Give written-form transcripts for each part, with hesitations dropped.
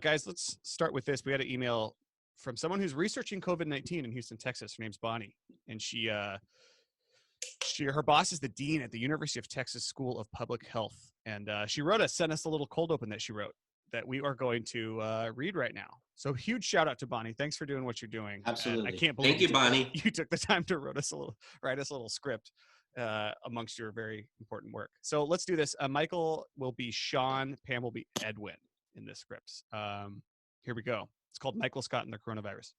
Guys, let's start with this. We had an email from someone who's researching COVID-19 in Houston, Texas. Her name's Bonnie, and her boss is the dean at the University of Texas School of Public Health, and she sent us a little cold open that she wrote that we are going to read right now. So huge shout out to Bonnie. Thanks for doing what you're doing. Absolutely. And I can't believe Thank you, Bonnie. You took the time to write us a little script amongst your very important work. So let's do this. Michael will be Sean, Pam will be Edwin in this script. Here we go. It's called Michael Scott and the Coronavirus.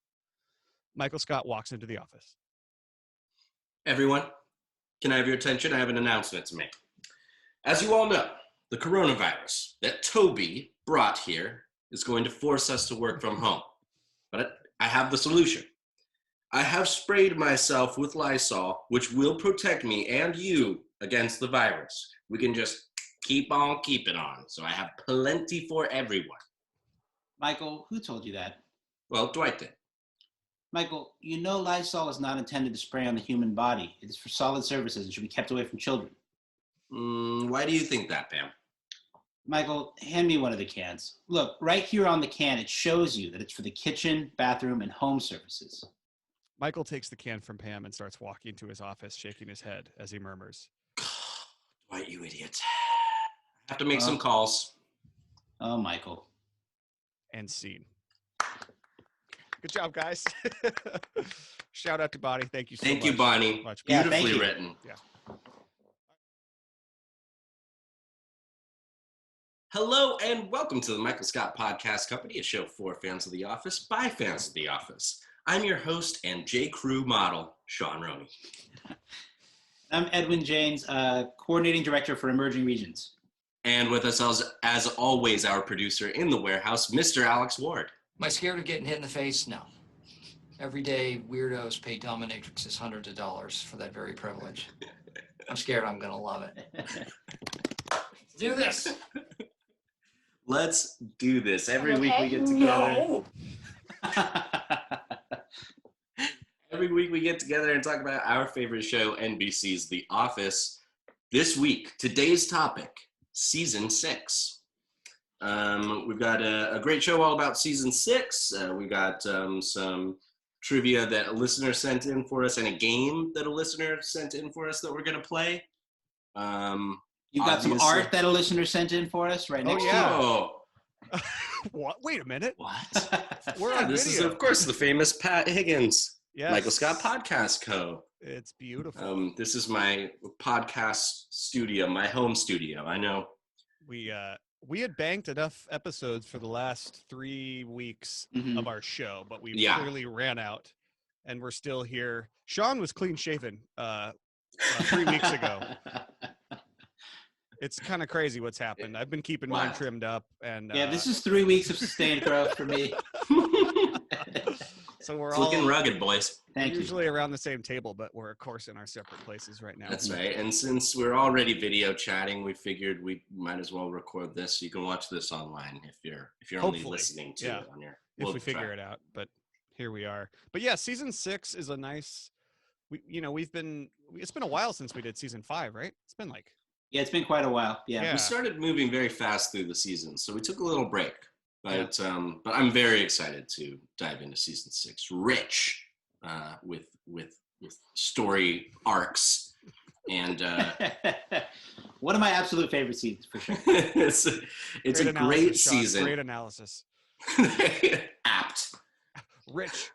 Michael Scott walks into the office. Everyone, can I have your attention? I have an announcement to make. As you all know, the coronavirus that Toby brought here is going to force us to work from home. But I have the solution. I have sprayed myself with Lysol, which will protect me and you against the virus. We can just keep on keeping on. So I have plenty for everyone. Michael, who told you that? Well, Dwight did. Michael, you know Lysol is not intended to spray on the human body. It is for solid surfaces and should be kept away from children. Why do you think that, Pam? Michael, hand me one of the cans. Look, right here on the can, it shows you that it's for the kitchen, bathroom, and home surfaces. Michael takes the can from Pam and starts walking to his office, shaking his head as he murmurs, Dwight, you idiot. I have to make some calls. Oh, Michael. And scene. Good job, guys. Shout out to Bonnie. Thank you so much. Thank you, Bonnie. Much. Beautifully written. Yeah. Hello and welcome to the Michael Scott Podcast Company, a show for fans of The Office by fans of The Office. I'm your host and J. Crew model, Sean Roney. I'm Edwin James, Coordinating Director for Emerging Regions. And with us, as always, our producer in the warehouse, Mr. Alex Ward. Am I scared of getting hit in the face? No. Everyday weirdos pay dominatrixes hundreds of dollars for that very privilege. I'm scared I'm going to love it. Let's do this. Let's do this. Every week we get together. No. Every week we get together and talk about our favorite show, NBC's The Office. This week, today's topic, Season 6. We've got a great show all about Season 6. We got some trivia that a listener sent in for us and a game that a listener sent in for us that we're going to play. You've got some art that a listener sent in for us right next to you. Oh. What? Wait a minute. What? We're on This video. is, of course, the famous Pat Higgins, Yes. Michael Scott Podcast Co. It's beautiful. This is my podcast studio, my home studio. I know. We had banked enough episodes for the last 3 weeks of our show, but we clearly ran out, and we're still here. Sean was clean shaven 3 weeks ago. It's kind of crazy what's happened. I've been keeping mine trimmed up, and yeah, this is 3 weeks of sustained growth for me. It's So we're all looking rugged, boys. Thank you. usually around the same table, but we're of course in our separate places right now. That's right. And since we're already video chatting, we figured we might as well record this so you can watch this online if you're only Hopefully, listening to it on your. If we figure it out, but here we are. But yeah, Season 6 is a nice. It's been a while since we did Season 5, right? It's been like. Yeah, it's been quite a while. Yeah. We started moving very fast through the season, so we took a little break. But I'm very excited to dive into Season 6, rich with story arcs, and one of my absolute favorite seasons for sure. it's a great season. Great analysis. Apt. Rich.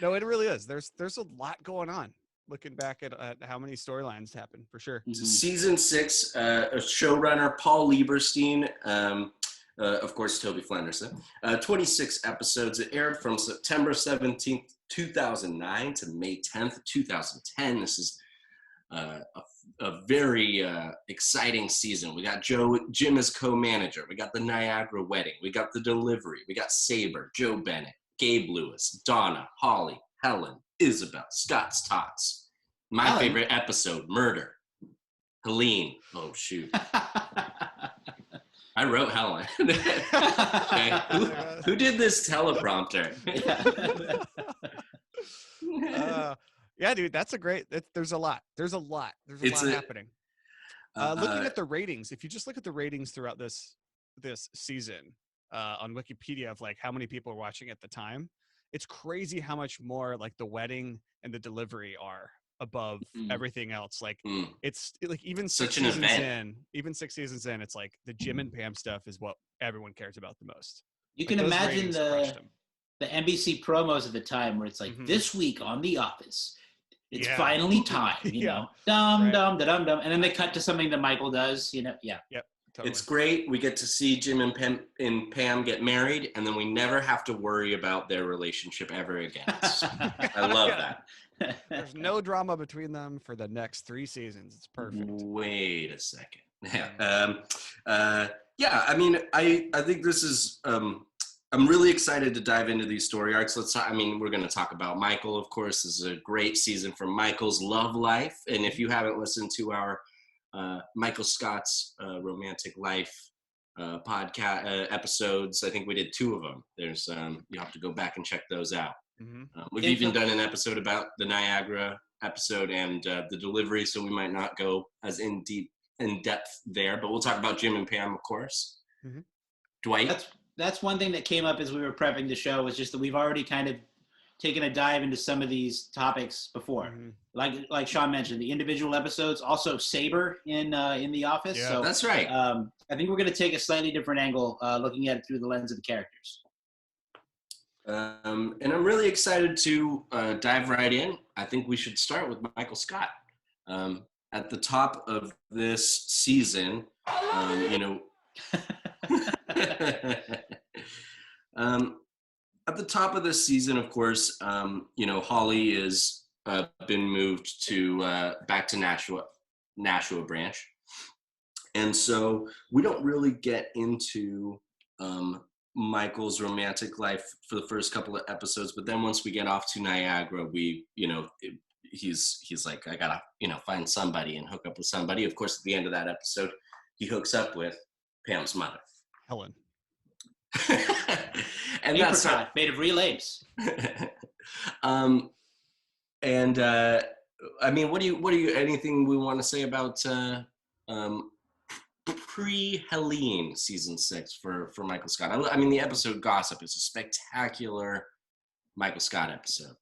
No, it really is. There's a lot going on. Looking back at how many storylines happened, for sure. Season 6, showrunner Paul Lieberstein. Of course, Toby Flanderson. 26 episodes. It aired from September 17th, 2009 to May 10th, 2010. This is a very exciting season. We got Jim as co-manager. We got the Niagara wedding. We got the delivery. We got Sabre, Joe Bennett, Gabe Lewis, Donna, Holly, Helen, Isabel, Scott's Tots. My favorite episode, Murder. Helene. Oh, shoot. I wrote Helen. Okay. Who did this teleprompter? Yeah, dude, that's a great. There's a lot. There's a lot happening. Looking at the ratings, if you just look at the ratings throughout this season, on Wikipedia of like how many people were watching at the time. It's crazy how much more like the wedding and the delivery are above everything else. Like it's like even Such six an seasons event. in, it's like the Jim and Pam stuff is what everyone cares about the most. You Like, can those imagine ratings crushed the them. NBC promos at the time where it's like, Mhm. this week on The Office, it's Yeah. finally time, you Yeah. know, dum, Right. dum, da, dum, dum. And then they cut to something that Michael does, you know, yeah. Yep. Totally. It's great. We get to see Jim and Pam get married, and then we never have to worry about their relationship ever again. I love that. There's no drama between them for the next 3 seasons. It's perfect. Wait a second. Yeah. I mean, I think this is. I'm really excited to dive into these story arcs. We're going to talk about Michael, of course. This is a great season for Michael's love life, and if you haven't listened to our Michael Scott's romantic life podcast episodes, I think we did 2 of them. There's you have to go back and check those out. We've even done an episode about the Niagara episode and the delivery, so we might not go as in depth there, but we'll talk about Jim and Pam, of course. Dwight. That's one thing that came up as we were prepping the show, was just that we've already kind of taken a dive into some of these topics before. Like Sean mentioned, the individual episodes, also Sabre in The Office. Yeah, so that's right. I think we're going to take a slightly different angle, looking at it through the lens of the characters. And I'm really excited to dive right in. I think we should start with Michael Scott. At the top of this season, at the top of this season, of course, Holly is been moved to back to Nashua branch, and so we don't really get into Michael's romantic life for the first couple of episodes. But then once we get off to Niagara, he's like, I gotta find somebody and hook up with somebody. Of course, at the end of that episode, he hooks up with Pam's mother, Helen. And that's made of real apes. What do you anything we want to say about pre-Helene season 6 for Michael Scott? I mean, the episode Gossip is a spectacular Michael Scott episode.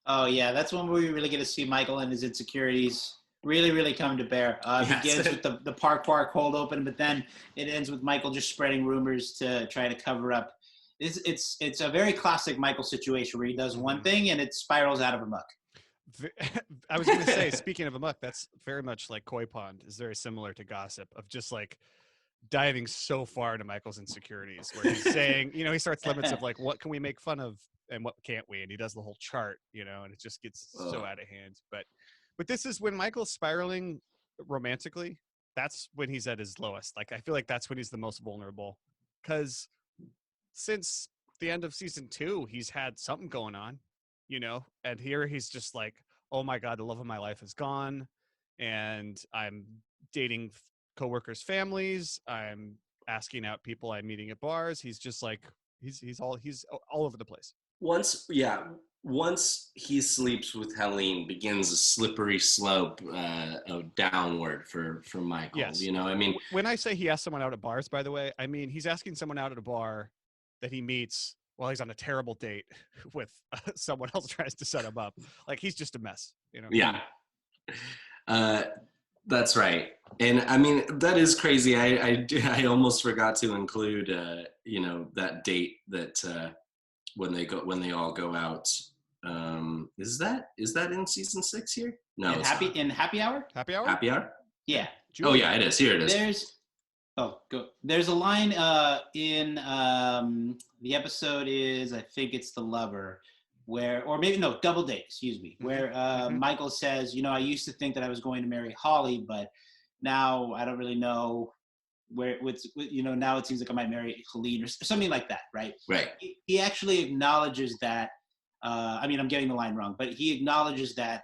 Oh yeah, that's one where we really get to see Michael and his insecurities really come to bear. It begins with the park cold open, but then it ends with Michael just spreading rumors to try to cover up. It's a very classic Michael situation where he does one thing and it spirals out of amok. I was going to say, speaking of amok, that's very much like Koi Pond is very similar to Gossip, of just like diving so far into Michael's insecurities, where he's saying, he starts limits of like, what can we make fun of and what can't we? And he does the whole chart, and it just gets so out of hand. But this is when Michael's spiraling romantically. That's when he's at his lowest. Like, I feel like that's when he's the most vulnerable, because since the end of season 2, he's had something going on, and here he's just like, oh my God, the love of my life is gone. And I'm dating coworkers' families. I'm asking out people I'm meeting at bars. He's just like, he's all over the place. Once he sleeps with Helene, begins a slippery slope of downward for Michael. Yes. When I say he asks someone out at bars, by the way, I mean he's asking someone out at a bar that he meets while he's on a terrible date with someone else tries to set him up. Like, he's just a mess. Yeah. That's right. And I mean, that is crazy. I almost forgot to include that date that when they all go out. Is that in season 6 here? No. In Happy Hour? Happy Hour? Happy Hour? Yeah. Julia. Oh yeah, it is. Here it is. There's a line in the episode is, I think it's The Lover, Double Date, excuse me, where Michael says, I used to think that I was going to marry Holly, but now I don't really know now it seems like I might marry Helene or something like that, right? Right. He actually acknowledges that, I'm getting the line wrong, but he acknowledges that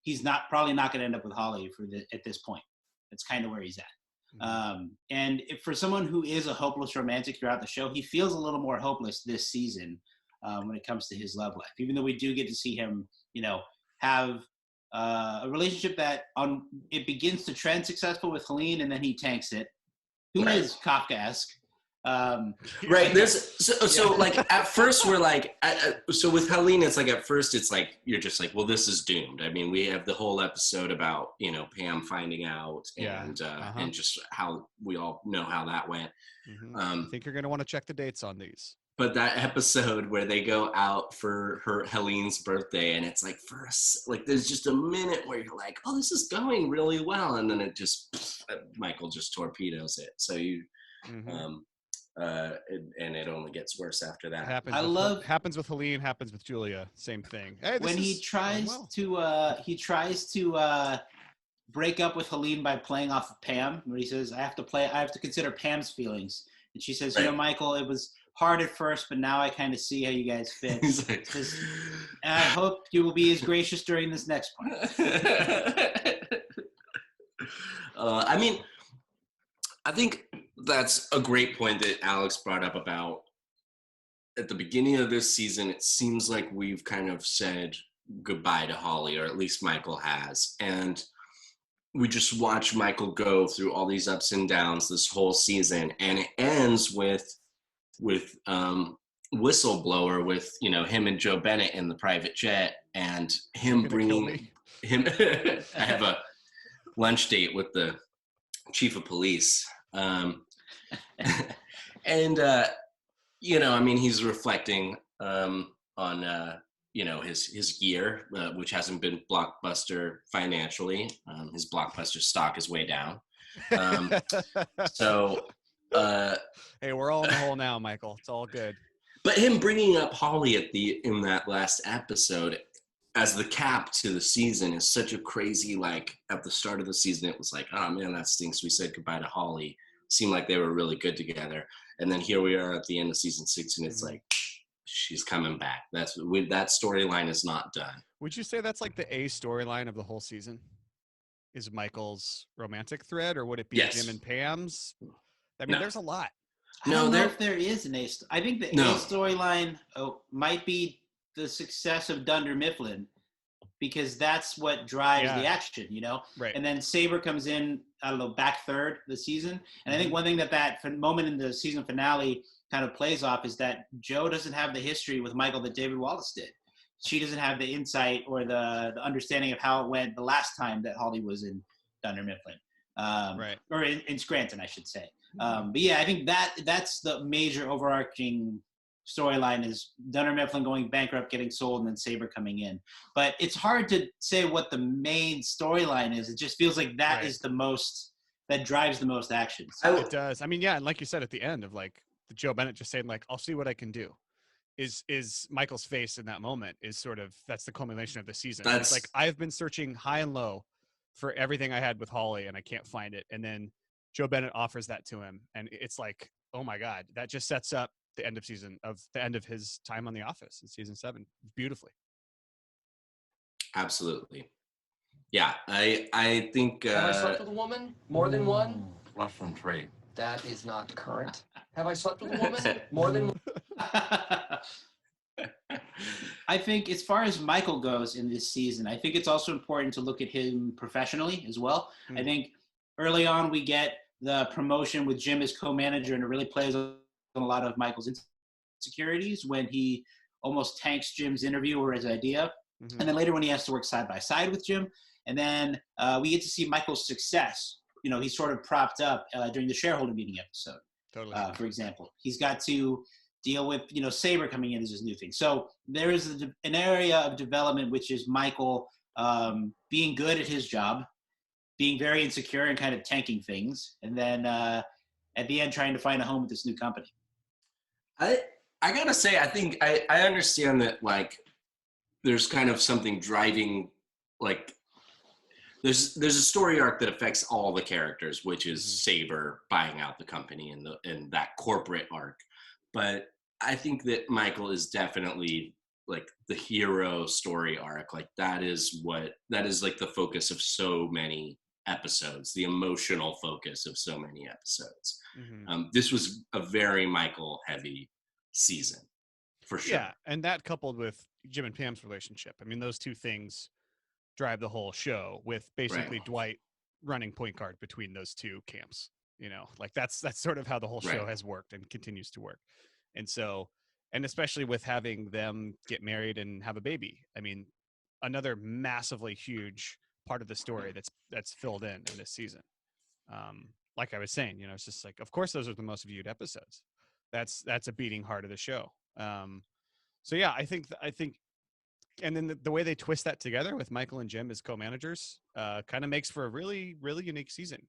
he's probably not going to end up with Holly at this point. That's kind of where he's at. And for someone who is a hopeless romantic throughout the show, he feels a little more hopeless this season when it comes to his love life, even though we do get to see him, have a relationship that it begins to trend successful with Helene, and then he tanks it. Who is Kafkaesque. Right. So like at first we're like, so with Helene, it's like at first it's like, you're just like, well, this is doomed. I mean, we have the whole episode about, Pam finding out and just how we all know how that went. I think you're going to want to check the dates on these. But that episode where they go out for Helene's birthday, and it's like there's just a minute where you're like, oh, this is going really well. And then Michael just torpedoes it. So and it only gets worse after that. Happens with Helene, happens with Julia, same thing. Hey, when he tries to break up with Helene by playing off of Pam, where he says, I have to consider Pam's feelings. And she says, right. Michael, it was hard at first, but now I kind of see how you guys fit. Like, and I hope you will be as gracious during this next part. I mean, I think that's a great point that Alex brought up about at the beginning of this season. It seems like we've kind of said goodbye to Holly, or at least Michael has. And we just watch Michael go through all these ups and downs this whole season. And it ends with Whistleblower, with him and Joe Bennett in the private jet, and him bringing him. I have a lunch date with the chief of police, and I mean, he's reflecting on his year, which hasn't been blockbuster financially. His blockbuster stock is way down. Hey, we're all in the hole now, Michael. It's all good. But him bringing up Holly in that last episode as the cap to the season is such a crazy, like, at the start of the season, it was like, oh man, that stinks. We said goodbye to Holly. Seemed like they were really good together. And then here we are at the end of season 6, and it's like, she's coming back. That storyline is not done. Would you say that's like the A storyline of the whole season? Is Michael's romantic thread, or would it be Jim and Pam's? I mean, there's a lot. I don't know if there is an A. I think the A storyline might be the success of Dunder Mifflin, because that's what drives the action, Right. And then Sabre comes in, I don't know, back third the season. And I think one thing that moment in the season finale kind of plays off is that Joe doesn't have the history with Michael that David Wallace did. She doesn't have the insight or the understanding of how it went the last time that Holly was in Dunder Mifflin. Right. Or in Scranton, I should say. But yeah, I think that's the major overarching storyline, is Dunder Mifflin going bankrupt, getting sold, and then Sabre coming in. But it's hard to say what the main storyline is. It just feels like that is the most, that drives the most action. So. It does. I mean, yeah, and like you said at the end of like the Joe Bennett just saying like, I'll see what I can do. Is Michael's face in that moment is sort of, that's the culmination of the season. It's like, I've been searching high and low for everything I had with Holly and I can't find it. And then Joe Bennett offers that to him. And it's like, oh my God, that just sets up the end of his time on The Office in season 7 beautifully. Absolutely. Yeah. I think, have I slept with a woman? More than one? Less than 3. That is not current. Have I slept with a woman? More than one? I think as far as Michael goes in this season, I think it's also important to look at him professionally as well. I think early on we get the promotion with Jim as co-manager, and it really plays on a lot of Michael's insecurities when he almost tanks Jim's interview or his idea. And then later when he has to work side by side with Jim. And then we get to see Michael's success. He's sort of propped up during the shareholder meeting episode. Totally. For example, he's got to deal with, Sabre coming in as his new thing. So there is an area of development, which is Michael being good at his job, being very insecure and kind of tanking things. And then at the end, trying to find a home with this new company. I gotta say, I think I understand that, like, there's kind of something driving, like, there's a story arc that affects all the characters, which is Sabre buying out the company and that corporate arc. But I think that Michael is definitely like the hero story arc. Like that is like the focus of so many episodes, the emotional focus of so many episodes. This was a very Michael heavy season for sure. Yeah. And that coupled with Jim and Pam's relationship. I mean, those two things drive the whole show, with basically Dwight running point guard between those two camps. Like that's sort of how the whole show Right. has worked and continues to work. And so, and especially with having them get married and have a baby, I mean, another massively huge part of the story that's filled in this season. Like I was saying, it's just like, of course those are the most viewed episodes. That's a beating heart of the show. So yeah, I think and then the way they twist that together with Michael and Jim as co-managers kind of makes for a really, really unique season.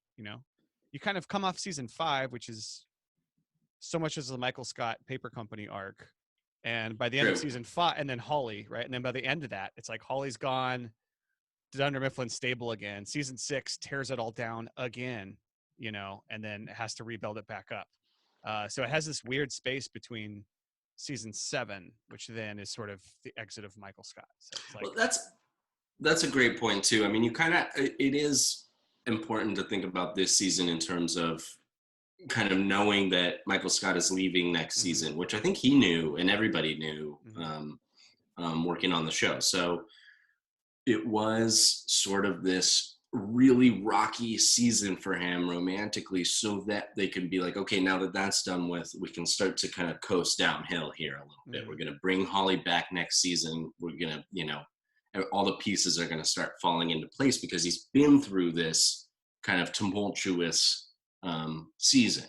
You kind of come off season 5, which is so much as the Michael Scott paper company arc. And by the end of True. season 5, and then Holly, right? And then by the end of that, it's like Holly's gone, Dunder Mifflin's stable again. Season 6 tears it all down again, and then has to rebuild it back up. So it has this weird space between season 7, which then is sort of the exit of Michael Scott. So it's like, Well, that's a great point too. I mean, it is important to think about this season in terms of kind of knowing that Michael Scott is leaving next season, which I think he knew and everybody knew working on the show. So it was sort of this really rocky season for him romantically, so that they can be like, okay, now that that's done with, we can start to kind of coast downhill here a little bit. We're going to bring Holly back next season. We're going to, all the pieces are going to start falling into place because he's been through this kind of tumultuous season.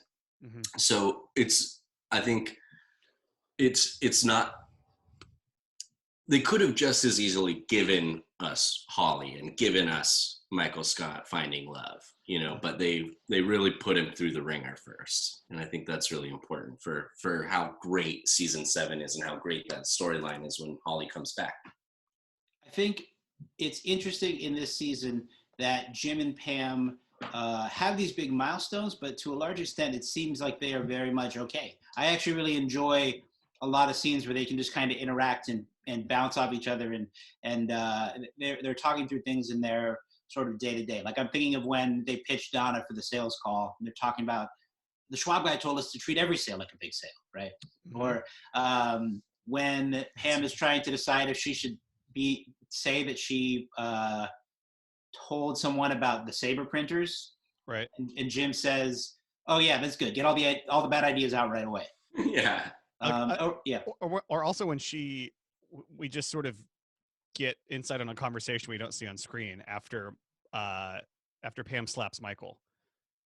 So I think it's not, they could have just as easily given us Holly and given us Michael Scott finding love, but they really put him through the ringer first. And I think that's really important for how great season 7 is and how great that storyline is when Holly comes back. I think it's interesting in this season that Jim and Pam have these big milestones, but to a large extent, it seems like they are very much okay. I actually really enjoy a lot of scenes where they can just kind of interact and bounce off each other, and they're talking through things in their sort of day to day. Like I'm thinking of when they pitched Donna for the sales call, and they're talking about the Schwab guy told us to treat every sale like a big sale, right? Or when Pam is trying to decide if she should say that she told someone about the Sabre printers, right? And Jim says, "Oh yeah, that's good. Get all the bad ideas out right away." Yeah. Yeah. Or also when we just sort of get insight on a conversation we don't see on screen after Pam slaps Michael,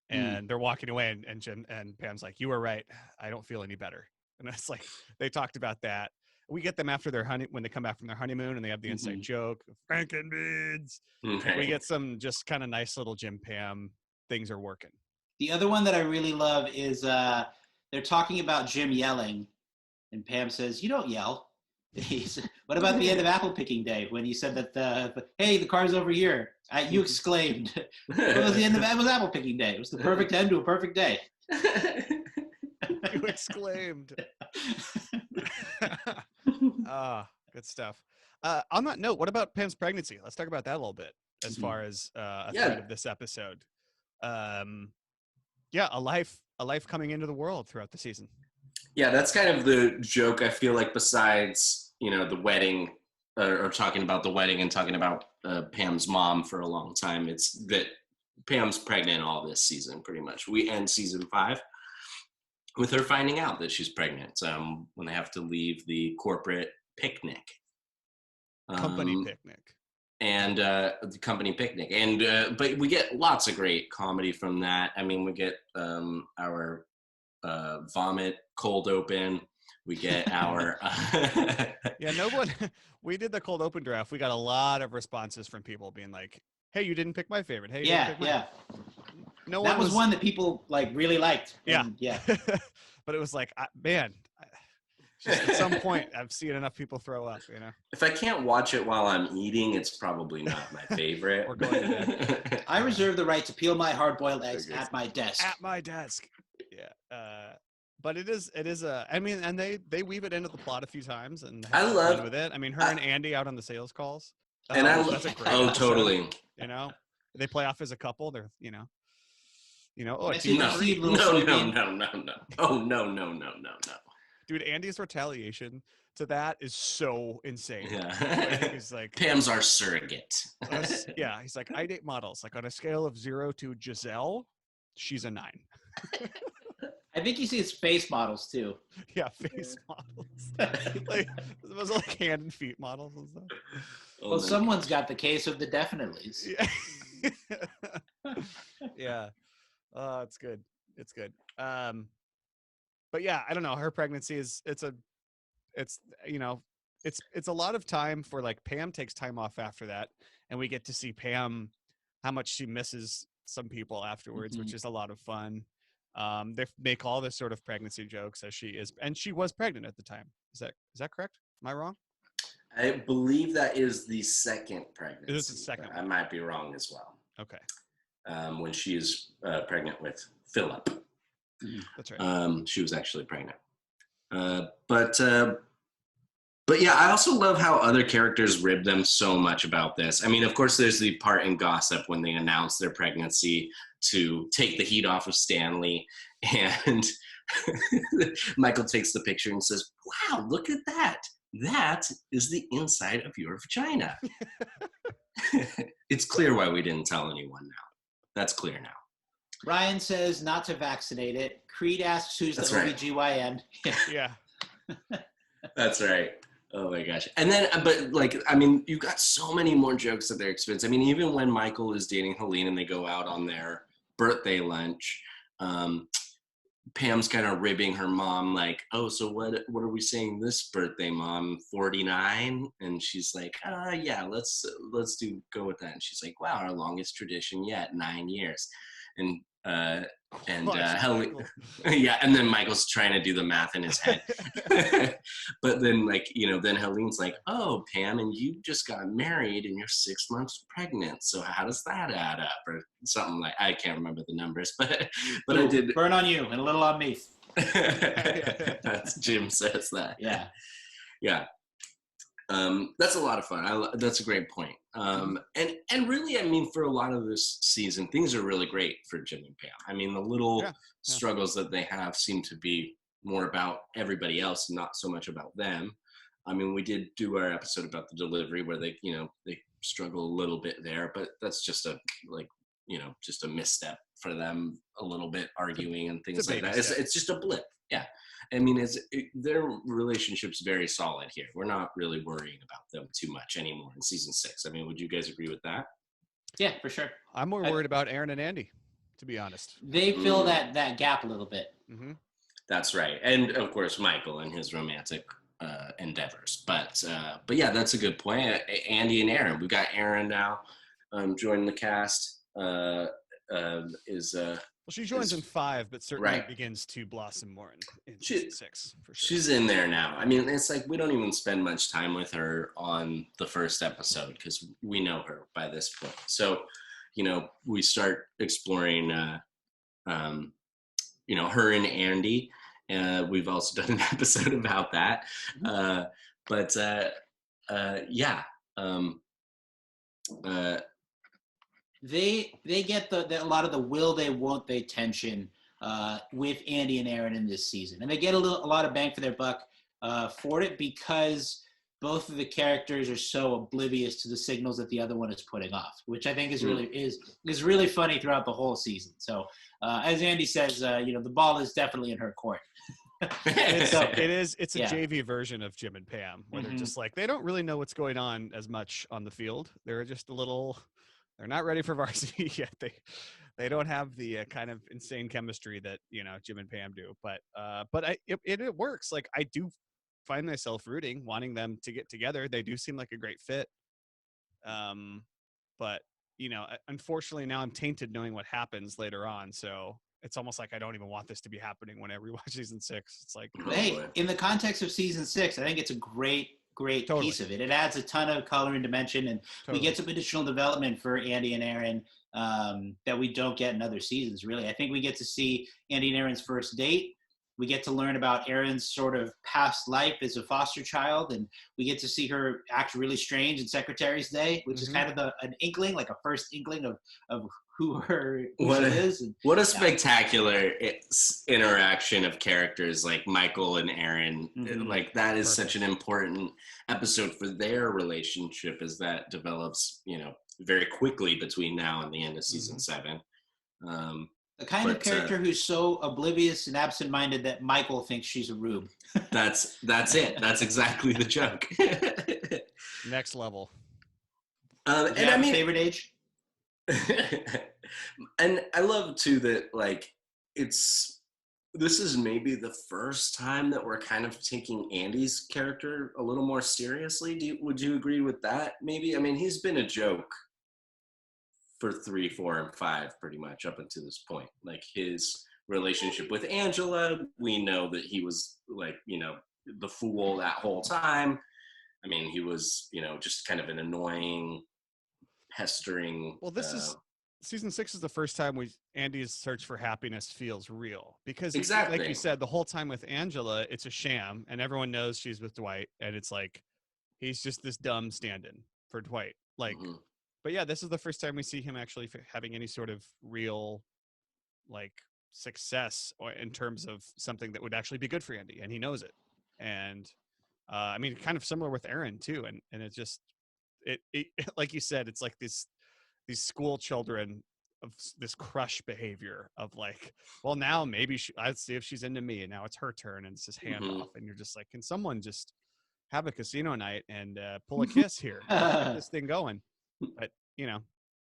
and they're walking away, and Jim and Pam's like, "You were right. I don't feel any better." And it's like they talked about that. We get them after their when they come back from their honeymoon, and they have the inside joke, Frankenbeans. Okay. We get some just kind of nice little Jim Pam things are working. The other one that I really love is they're talking about Jim yelling, and Pam says, "You don't yell." What about the end of apple picking day when you said that hey, the car's over here? You exclaimed. What was the end of apple picking day? It was the perfect end to a perfect day. You exclaimed. Good stuff. On that note, what about Pam's pregnancy? Let's talk about that a little bit as far as a thread of this episode. A life coming into the world throughout the season. Yeah, that's kind of the joke. I feel like besides, the wedding or talking about the wedding and talking about Pam's mom for a long time, it's that Pam's pregnant all this season, pretty much. We end season 5 with her finding out that she's pregnant when they have to leave the corporate picnic. Company picnic. And the company picnic. And but we get lots of great comedy from that. I mean, we get our vomit cold open. We get our we did the cold open draft. We got a lot of responses from people being like, "Hey, you didn't pick my favorite. Hey, you didn't pick mine." That was one that people really liked. Yeah. But it was like, man, just at some point I've seen enough people throw up, If I can't watch it while I'm eating, it's probably not my favorite. Or going to bed. I reserve the right to peel my hard-boiled eggs at my desk. At my desk. Yeah. But it is and they weave it into the plot a few times, and I love with it. I mean, her and Andy out on the sales calls. And that's a great episode, totally. They play off as a couple. They're no. No. Oh no. Dude, Andy's retaliation to that is so insane. Yeah. He's like, Pam's our surrogate. He's like, I date models. Like on a scale of 0 to Giselle, she's a 9. I think you see his face models too. Yeah, face models. Like was it like hand and feet models and stuff? Well, someone's got the case of the definitely's. Yeah. Yeah. It's good. It's good. But yeah, I don't know. Her pregnancy is it's you know, it's a lot of time for like Pam takes time off after that, and we get to see Pam how much she misses some people afterwards, which is a lot of fun. They make all this sort of pregnancy jokes as she is, and she was pregnant at the time. Is that correct? Am I wrong? I believe that is the second pregnancy. It is the second I might be wrong as well. Okay. When she is pregnant with Philip. That's right. She was actually pregnant. But yeah, I also love how other characters rib them so much about this. I mean, of course, there's the part in Gossip when they announce their pregnancy to take the heat off of Stanley. And Michael takes the picture and says, wow, look at that. That is the inside of your vagina. It's clear why we didn't tell anyone now. That's clear now. Ryan says not to vaccinate it. Creed asks who's the OBGYN. Yeah. That's right. Oh my gosh. And then, but like, I mean, you got so many more jokes at their expense. I mean, even when Michael is dating Helene and they go out on their birthday lunch, Pam's kind of ribbing her mom, like, oh, so what are we saying this birthday, Mom? 49? And she's like, yeah, let's go with that. And she's like, wow, our longest tradition yet, 9 years. And Helen, yeah, and then Michael's trying to do the math in his head. But then, like, you know, then Helene's like, oh, Pam, and you just got married and you're 6 months pregnant, so how does that add up? Or something like, I can't remember the numbers, but I did. Burn on you and a little on me. That's Jim says that. Yeah. That's a lot of fun. That's a great point. And really, I mean, for a lot of this season, things are really great for Jim and Pam. I mean, the little struggles that they have seem to be more about everybody else, not so much about them. I mean, we did do our episode about the delivery where they struggle a little bit there, but that's just just a misstep for them, a little bit arguing and things like that. It's just a blip. Yeah. I mean, their relationship's very solid here. We're not really worrying about them too much anymore in season 6. I mean, would you guys agree with that? Yeah, for sure. I'm more worried about Aaron and Andy, to be honest. They fill that gap a little bit. Mm-hmm. That's right. And of course, Michael and his romantic endeavors. But yeah, that's a good point. Andy and Aaron. We got Aaron now joining the cast. Well, she joins in 5, but certainly begins to blossom more in season 6. For sure. She's in there now. I mean, it's like we don't even spend much time with her on the first episode because we know her by this point. So, we start exploring, her and Andy. We've also done an episode about that. They get a lot of the will they, won't they tension with Andy and Aaron in this season, and they get a lot of bang for their buck for it because both of the characters are so oblivious to the signals that the other one is putting off, which I think is really funny throughout the whole season. So as Andy says, the ball is definitely in her court. It's a JV version of Jim and Pam, where they're just like, they don't really know what's going on as much on the field. They're just they're not ready for varsity yet. They don't have the kind of insane chemistry that Jim and Pam do. But it works. Like, I do find myself wanting them to get together. They do seem like a great fit. But unfortunately now I'm tainted knowing what happens later on. So it's almost like I don't even want this to be happening when I rewatch season 6. It's like, hey, in the context of season 6, I think it's a great piece of it. It adds a ton of color and dimension, and we get some additional development for Andy and Aaron that we don't get in other seasons, really. I think we get to see Andy and Aaron's first date. We get to learn about Aaron's sort of past life as a foster child, and we get to see her act really strange in Secretary's Day, which is kind of an inkling, like a first inkling of who she is. And, what a spectacular interaction of characters like Michael and Aaron. Like, that is such an important episode for their relationship as that develops, very quickly between now and the end of season 7. The kind of But, character who's so oblivious and absent-minded that Michael thinks she's a rube. That's it. That's exactly the joke. Next level. Did you have a favorite age? And I love too that like this is maybe the first time that we're kind of taking Andy's character a little more seriously. Would you agree with that? Maybe. I mean, he's been a joke for 3, 4, and 5 pretty much up until this point. Like his relationship with Angela, we know that he was like, you know, the fool that whole time. I mean, he was, you know, just kind of an annoying, pestering. Well, this is season 6 is the first time Andy's search for happiness feels real, because exactly, like you said, the whole time with Angela, it's a sham, and everyone knows she's with Dwight, and it's like he's just this dumb stand-in for Dwight. Like, but yeah, this is the first time we see him actually having any sort of real, like, success in terms of something that would actually be good for Andy, and he knows it. And I mean, kind of similar with Aaron too, and it just it like you said, it's like these school children of this crush behavior of like, well, now maybe I'd see if she's into me, and now it's her turn, and it's this handoff, and you're just like, can someone just have a casino night and pull a kiss here, get this thing going? But you know,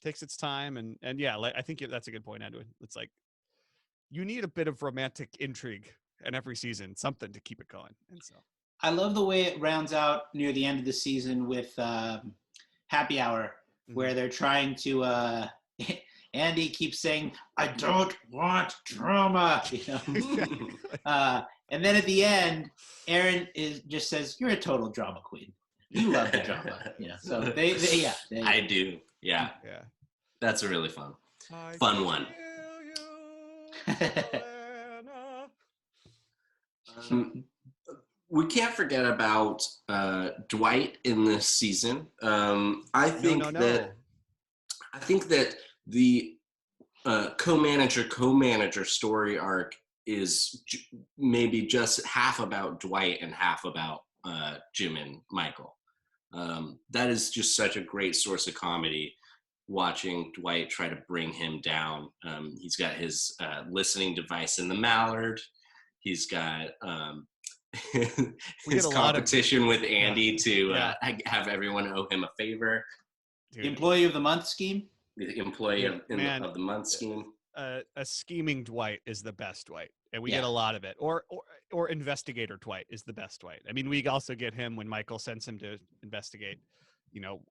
takes its time, and yeah, like, I think that's a good point, Edwin. It's like you need a bit of romantic intrigue in every season, something to keep it going. And so I love the way it rounds out near the end of the season with Happy Hour, where they're trying to Andy keeps saying, I don't want drama, you know. And then at the end, Aaron just says, you're a total drama queen. You love the drama. You know. So they I do. Yeah. That's a really fun one. We can't forget about Dwight in this season. I think that the co-manager story arc is maybe just half about Dwight and half about Jim and Michael. That is just such a great source of comedy, watching Dwight try to bring him down. He's got his listening device in the Mallard. He's got his competition with Andy to have everyone owe him a favor. Dude. Employee of the month scheme? The employee of the month scheme. A scheming Dwight is the best Dwight, and we get a lot of it. Or investigator Dwight is the best Dwight. I mean, we also get him when Michael sends him to investigate, you know,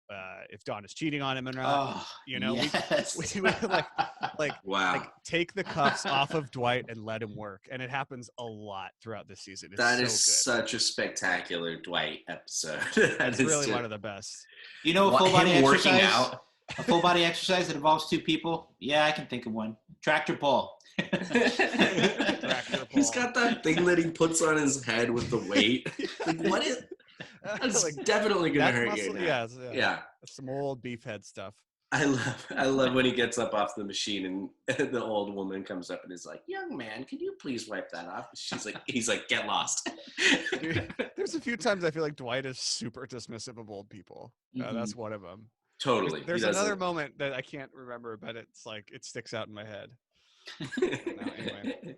if Dawn is cheating on him or not. You know, we like take the cuffs off of Dwight and let him work, and it happens a lot throughout this season. That is such a spectacular Dwight episode. That's really one of the best. You know, a full body exercise. A full body exercise that involves 2 people? Yeah, I can think of one. Tractor pull. He's got that thing that he puts on his head with the weight. Like, what is? That's like, definitely gonna hurt you. Yeah. Some old beef head stuff. I love when he gets up off the machine and the old woman comes up and is like, "Young man, can you please wipe that off?" He's like, "Get lost." Dude, there's a few times I feel like Dwight is super dismissive of old people. That's one of them. Totally. There's another moment that I can't remember, but it's like it sticks out in my head. Anyway.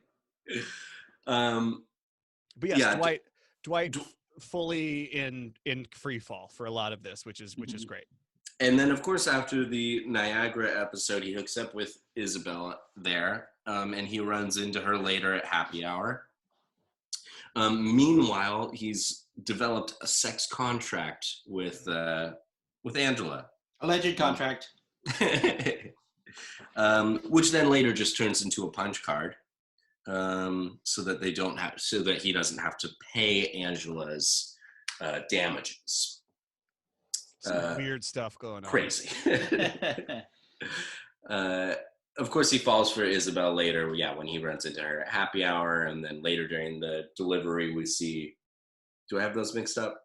But yes, Dwight fully in free fall for a lot of this, which is great. And then, of course, after the Niagara episode, he hooks up with Isabel there, and he runs into her later at Happy Hour. Meanwhile, he's developed a sex contract with Angela. Alleged contract. Which then later just turns into a punch card, so that he doesn't have to pay Angela's damages. Some weird stuff going on. Crazy. Of course, he falls for Isabel later. Yeah, when he runs into her at Happy Hour, and then later during the delivery, we see. Do I have those mixed up?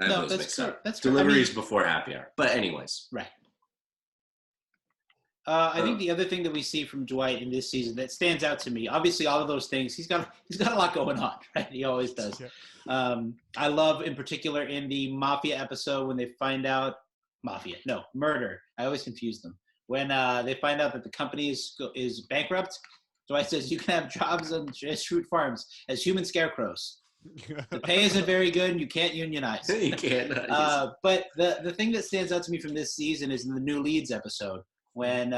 I have those mixed up. That's deliveries before Happy Hour. But anyways, right. I think the other thing that we see from Dwight in this season that stands out to me, obviously all of those things, he's got a lot going on, right? He always does. Yeah. I love in particular in the Mafia episode when they find out murder. I always confuse them. when they find out that the company is bankrupt. Dwight says, you can have jobs on fruit farms as human scarecrows. The pay isn't very good and you can't unionize. You can't. But the thing that stands out to me from this season is in the new leads episode when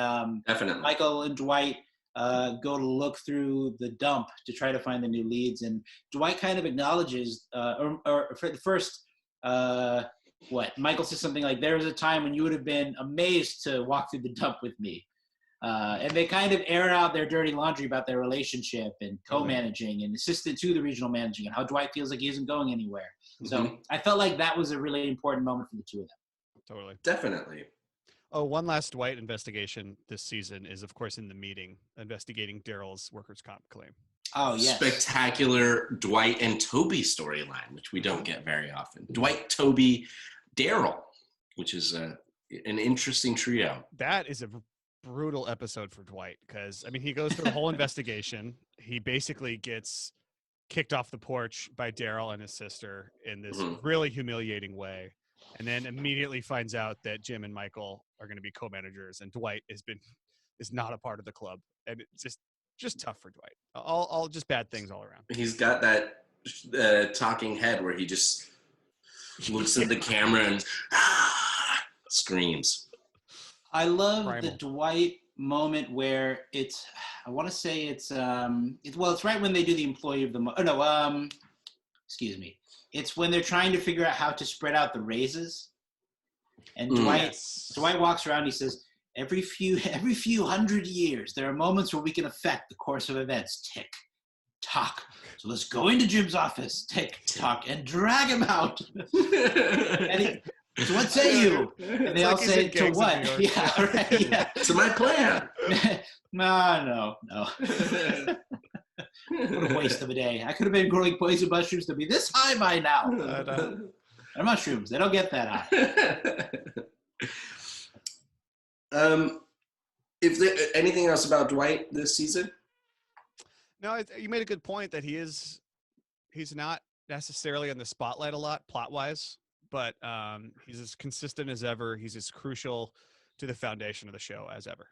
Definitely. Michael and Dwight go to look through the dump to try to find the new leads. And Dwight kind of acknowledges, or for the first, Michael says something like, there was a time when you would have been amazed to walk through the dump with me. And they kind of air out their dirty laundry about their relationship and co-managing and assistant to the regional managing and how Dwight feels like he isn't going anywhere. So I felt like that was a really important moment for the two of them. Totally. Definitely. Oh, one last Dwight investigation this season is, of course, in the meeting, investigating Daryl's workers' comp claim. Oh, yes. Spectacular Dwight and Toby storyline, which we don't get very often. Dwight, Toby, Daryl, which is an interesting trio. That is a brutal episode for Dwight because, I mean, he goes through the whole investigation. He basically gets kicked off the porch by Daryl and his sister in this really humiliating way. And then immediately finds out that Jim and Michael are going to be co-managers, and Dwight is not a part of the club, and it's just tough for Dwight. All just bad things all around. He's got that talking head where he just looks at the camera and screams. I love Primal. the Dwight moment where it's right when they do the employee of the month. Excuse me. It's when they're trying to figure out how to spread out the raises. And Dwight walks around, he says, every few hundred years, there are moments where we can affect the course of events. Tick, tock. So let's go into Jim's office, tick, tock, and drag him out. So what say you? And they all say, to what? Yeah, right. Yeah. To my plan. No. What a waste of a day. I could have been growing poison mushrooms to be this high by now. They're mushrooms. They don't get that high. If there anything else about Dwight this season? No, you made a good point that he's not necessarily in the spotlight a lot plot-wise, but he's as consistent as ever. He's as crucial to the foundation of the show as ever.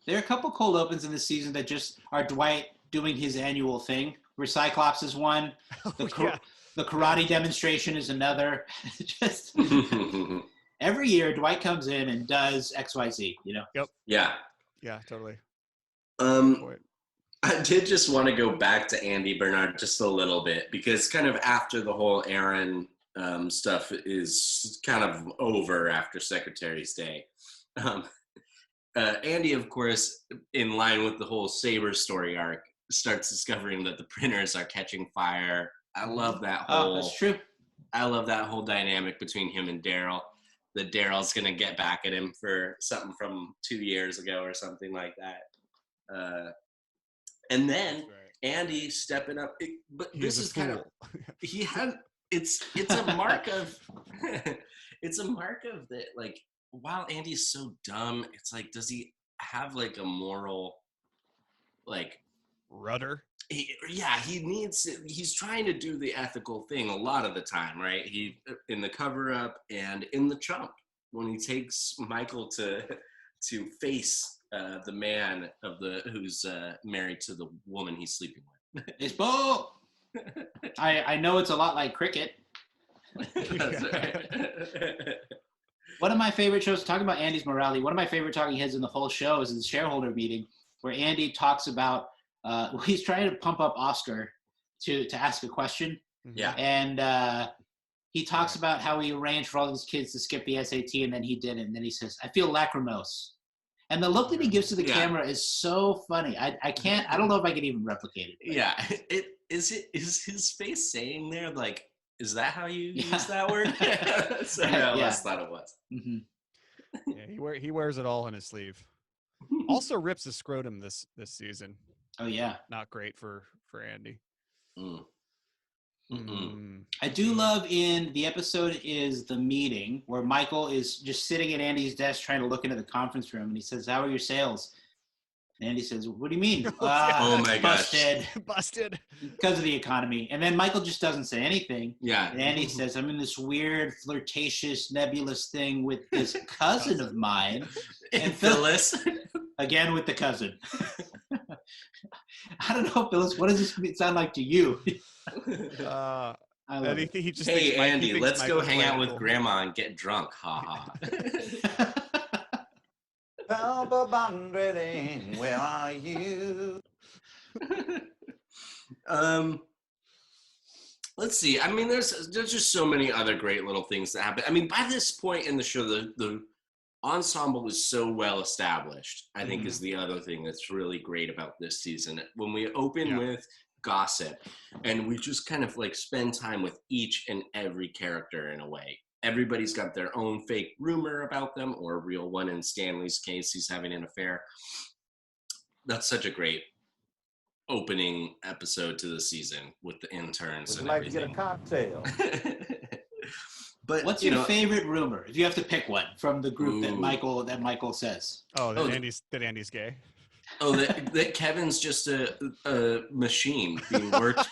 There are a couple cold opens in this season that just are Dwight doing his annual thing. Where Cyclops is one. The karate demonstration is another. Just every year, Dwight comes in and does XYZ, you know? Yep. Yeah. Yeah, totally. I did just want to go back to Andy Bernard just a little bit because kind of after the whole Aaron stuff is kind of over after Secretary's Day. Andy, of course, in line with the whole Sabre story arc, starts discovering that the printers are catching fire. I love that whole. That's true. I love that whole dynamic between him and Daryl. That Daryl's gonna get back at him for something from 2 years ago or something like that. And then Andy stepping up. But this is kind of he had. It's a mark of. It's a mark of that. Like, while Andy's so dumb, it's like, does he have like a moral, like, rudder? He's trying to do the ethical thing a lot of the time, right? He in the cover up and in the chump when he takes Michael to face the man who's married to the woman he's sleeping with. It's ball. I know it's a lot like cricket. That's right. One of my favorite shows, talking about Andy's morality, one of my favorite talking heads in the whole show is in the shareholder meeting where Andy talks about, he's trying to pump up Oscar to ask a question. Yeah. And he talks about how he arranged for all these kids to skip the SAT and then he didn't. And then he says, I feel lacrimose. And the look that he gives to the camera is so funny. I don't know if I can even replicate it. Yeah. Is his face saying there, like, is that how you use that word? So I always thought it was. Mm-hmm. Yeah, he wears it all on his sleeve. Also rips his scrotum this season. Oh yeah, not great for Andy. I do love in the episode is the meeting where Michael is just sitting at Andy's desk trying to look into the conference room, and he says, "How are your sales?" Andy says, "What do you mean?" Oh my gosh. Busted. Busted. Because of the economy. And then Michael just doesn't say anything. Yeah. And Andy says, "I'm in this weird, flirtatious, nebulous thing with this cousin of mine." And Phyllis. Again with the cousin. I don't know, Phyllis, what does this sound like to you? I love And it. he just Hey, thinks Andy, thinks let's go Michael's hang out playing with cool. Grandma and get drunk. Ha ha. Where are you? Let's see. I mean, there's just so many other great little things that happen. I mean, by this point in the show, the ensemble is so well established, I think, is the other thing that's really great about this season. When we open with gossip and we just kind of like spend time with each and every character in a way. Everybody's got their own fake rumor about them or a real one. In Stanley's case, he's having an affair. That's such a great opening episode to the season with the interns and Would you like everything. to get a cocktail? But What's your favorite rumor, if you have to pick one from the group that Ooh. Michael says? Oh, that Andy's gay. Oh, that Kevin's just a machine being worked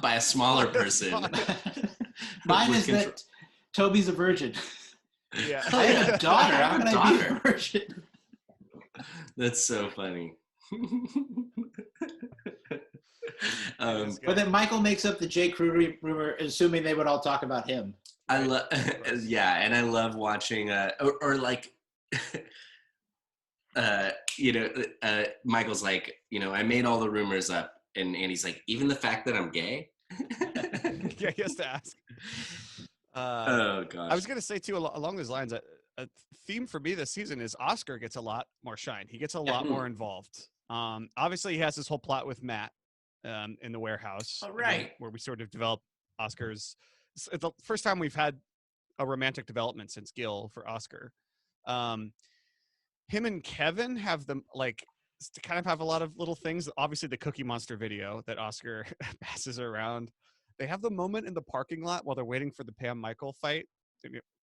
by a smaller person. Mine With is that Toby's a virgin. Yeah. I have a daughter. I How have a can I be a daughter. virgin? That's so funny. But then Michael makes up the Jake Rudy rumor, assuming they would all talk about him. I love, yeah, and I love watching, or like, Michael's like, I made all the rumors up, and Andy's like, even the fact that I'm gay. Yeah, he has to ask. Oh gosh. I was gonna say too, along those lines, a theme for me this season is Oscar gets a lot more shine. He gets a lot more involved. Obviously, he has this whole plot with Matt in the warehouse, right, where we sort of develop Oscar's. It's the first time we've had a romantic development since Gil for Oscar. Him and Kevin have them to kind of have a lot of little things. Obviously, the Cookie Monster video that Oscar passes around. They have the moment in the parking lot while they're waiting for the Pam Michael fight.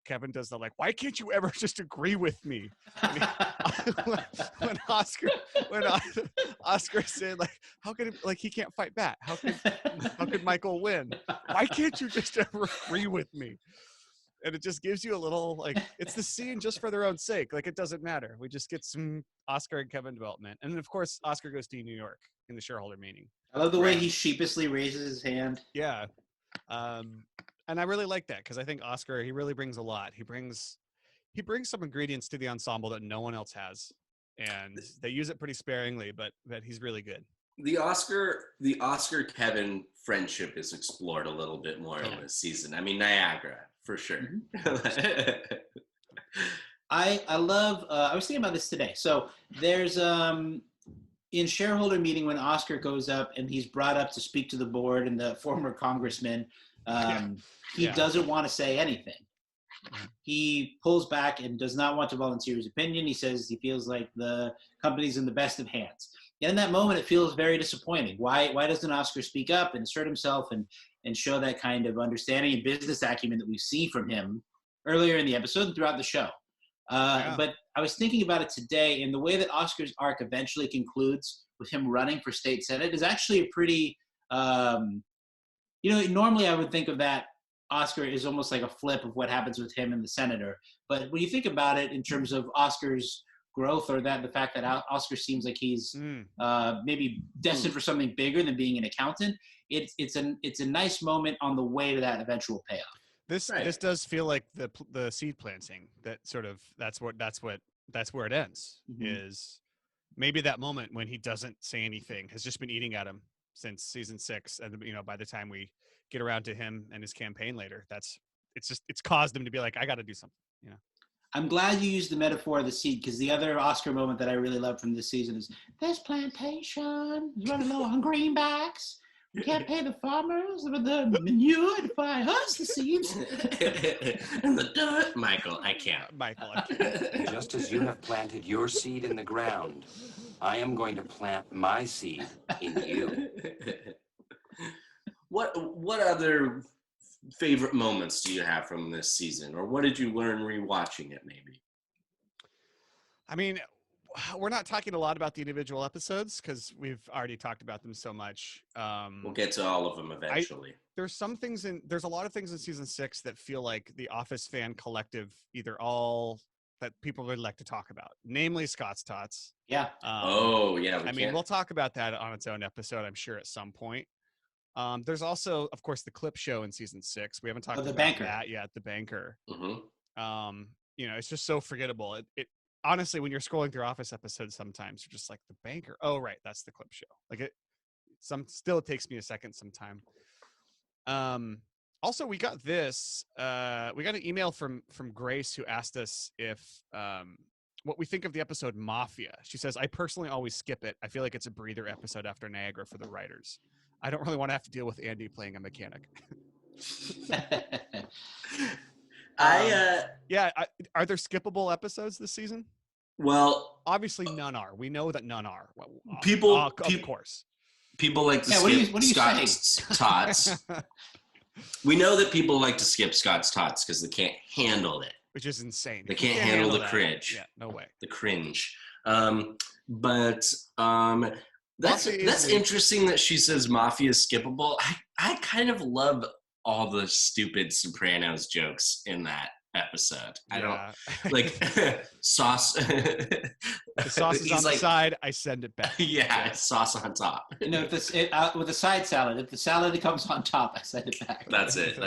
Kevin does the why can't you ever just agree with me? When Oscar said how could he can't fight back? How could Michael win? Why can't you just ever agree with me? And it just gives you a little it's the scene just for their own sake. It doesn't matter. We just get some Oscar and Kevin development, and then of course Oscar goes to New York in the shareholder meeting. I love the way he sheepishly raises his hand. Yeah. And I really like that because I think Oscar, he really brings a lot. He brings some ingredients to the ensemble that no one else has, and they use it pretty sparingly, but he's really good. The Oscar Kevin friendship is explored a little bit more in this season. I mean, Niagara for sure. I love. I was thinking about this today. So there's in shareholder meeting when Oscar goes up and he's brought up to speak to the board and the former congressman, he doesn't want to say anything. He pulls back and does not want to volunteer his opinion. He says he feels like the company's in the best of hands. And in that moment, it feels very disappointing. Why doesn't Oscar speak up and assert himself and show that kind of understanding and business acumen that we see from him earlier in the episode and throughout the show? But I was thinking about it today, and the way that Oscar's arc eventually concludes with him running for state senate is actually a pretty, normally I would think of that Oscar is almost like a flip of what happens with him and the senator. But when you think about it in terms of Oscar's growth, or the fact that Oscar seems like he's maybe destined for something bigger than being an accountant, it's a nice moment on the way to that eventual payoff. This does feel like the seed planting that sort of that's where it ends. Is maybe that moment when he doesn't say anything has just been eating at him since season 6, and by the time we get around to him and his campaign later, it's caused him to be like, I got to do something. I'm glad you used the metaphor of the seed, because the other Oscar moment that I really love from this season is this plantation is running low on greenbacks. We can't pay the farmers with the manure to buy us the seeds. And the dirt, Michael, I can't. Just as you have planted your seed in the ground, I am going to plant my seed in you. What other favorite moments do you have from this season, or what did you learn rewatching it? Maybe. I mean, we're not talking a lot about the individual episodes because we've already talked about them so much. We'll get to all of them eventually. There's a lot of things in season 6 that feel like the Office fan collective, either all that people would like to talk about, namely Scott's Tots. Yeah. We'll talk about that on its own episode, I'm sure, at some point. There's also, of course, the clip show in season 6. We haven't talked about that yet. The Banker. Mm-hmm. It's just so forgettable. It honestly, when you're scrolling through Office episodes, sometimes you're just like, the Banker. Oh, right, that's the clip show. Like it takes me a second sometime. Also, we got this. We got an email from Grace who asked us if what we think of the episode Mafia. She says, I personally always skip it. I feel like it's a breather episode after Niagara for the writers. I don't really want to have to deal with Andy playing a mechanic. Are there skippable episodes this season? Well, obviously none are. We know that none are. Of course. People like to skip Scott's Tots. We know that people like to skip Scott's Tots because they can't handle it. Which is insane. They can't handle the cringe. Yeah, no way. The cringe. That's interesting that she says Mafia is skippable. I kind of love all the stupid Sopranos jokes in that episode. I don't like sauce. The sauce is on the side. I send it back. Sauce on top. With the side salad. If the salad comes on top, I send it back. That's it.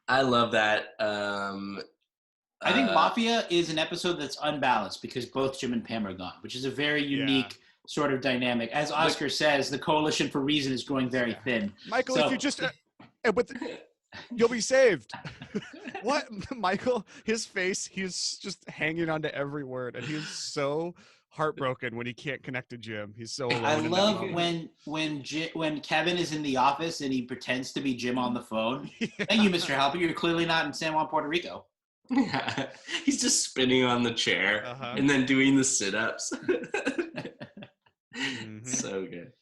I love that. I think Mafia is an episode that's unbalanced because both Jim and Pam are gone, which is a very unique sort of dynamic. As Oscar says, the coalition for reason is growing very thin. Michael, if you just you'll be saved. What? Michael, his face, he's just hanging on to every word, and he's so heartbroken when he can't connect to Jim. He's so alone. I love when Kevin is in the office and he pretends to be Jim on the phone. Thank you, Mr. Halper. You're clearly not in San Juan, Puerto Rico. Yeah, he's just spinning on the chair and then doing the sit-ups. So good.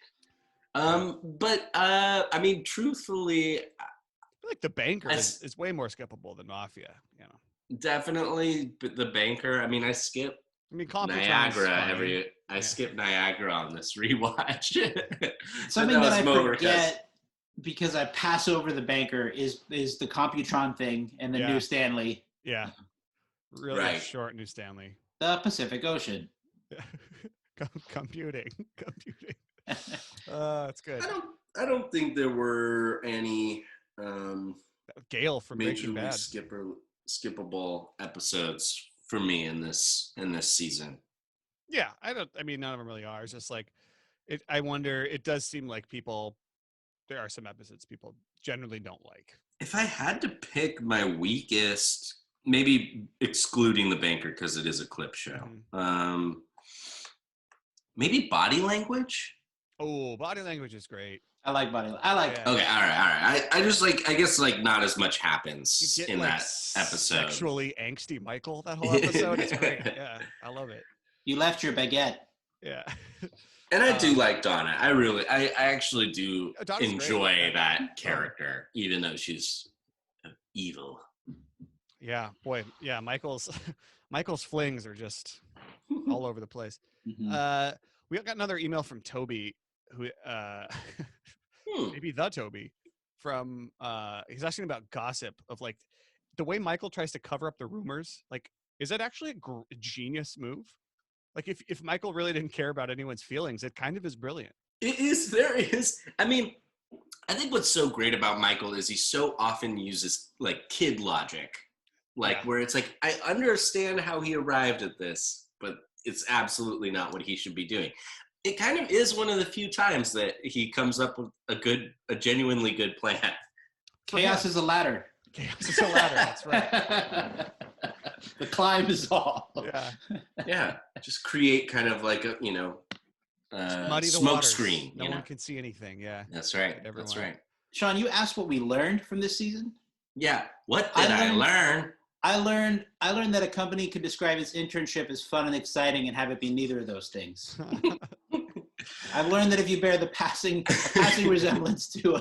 I mean, truthfully, I feel like the Banker is way more skippable than Mafia. Definitely, but the Banker. I mean, I skip Niagara I skip Niagara on this rewatch. Something that I forget because I pass over the Banker is the Computron thing and the New Stanley. Yeah, really short New Stanley. The Pacific Ocean. Computing. That's good. I don't think there were any Gale from Breaking majorly Bad skippable episodes for me in this season. Yeah, I mean, none of them really are. It's just like I wonder. It does seem like there are some episodes people generally don't like. If I had to pick my weakest, maybe excluding the Banker because it is a clip show. Maybe Body Language. Oh, Body Language is great. I like Body Language. I like. Okay, all right. I just I guess not as much happens in that episode. Sexually angsty Michael, that whole episode. It's great. Yeah, I love it. You left your baguette. Yeah. And I do like Donna. I actually do enjoy that character, even though she's evil. Yeah, boy. Yeah, Michael's flings are just all over the place. Mm-hmm. We got another email from Toby, who maybe the Toby from he's asking about gossip of like the way Michael tries to cover up the rumors. Like, is that actually a genius move? Like, if Michael really didn't care about anyone's feelings, it kind of is brilliant. It is. There is. I mean, I think what's so great about Michael is he so often uses like kid logic, where it's like, I understand how he arrived at this, but it's absolutely not what he should be doing. It kind of is one of the few times that he comes up with a genuinely good plan. Chaos is a ladder. Chaos is a ladder. That's right. The climb is all. Yeah. Just create kind of like a, muddy the smoke waters. screen. No one can see anything. Yeah. That's right. Everyone. That's right. Sean, you asked what we learned from this season? Yeah. What did I learn? I learned that a company could describe its internship as fun and exciting and have it be neither of those things. I've learned that if you bear the passing resemblance to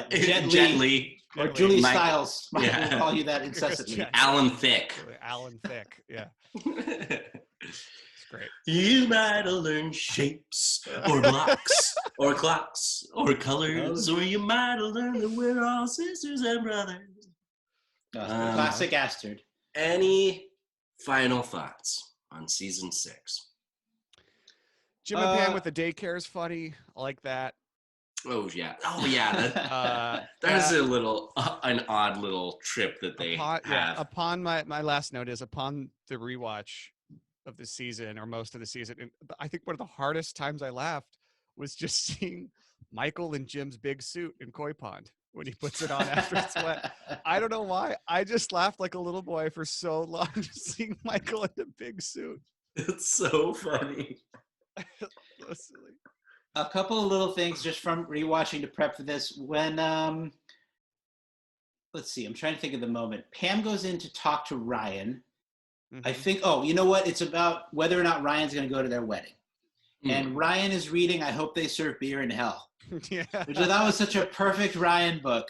Jet Li or Julie Stiles, Mike will call you that incessantly. Alan Thicke. Alan Thicke. Yeah. It's great. You might have learned shapes or blocks or clocks or colors, or you might have learned that we're all sisters and brothers. Classic Astard. Any final thoughts on season 6? Jim and Pam with the daycare is funny. I like that. Oh yeah. That is a little an odd little trip that they have. Yeah. Upon my last note is upon the rewatch of the season or most of the season, and I think one of the hardest times I laughed was just seeing Michael in Jim's big suit in Koi Pond when he puts it on after it's wet. I don't know why. I just laughed like a little boy for so long just seeing Michael in the big suit. It's so funny. So silly. A couple of little things just from rewatching to prep for this. When let's see, I'm trying to think of the moment. Pam goes in to talk to Ryan. I think, you know what? It's about whether or not Ryan's going to go to their wedding. And Ryan is reading I Hope They Serve Beer in Hell. Yeah. Which I thought was such a perfect Ryan book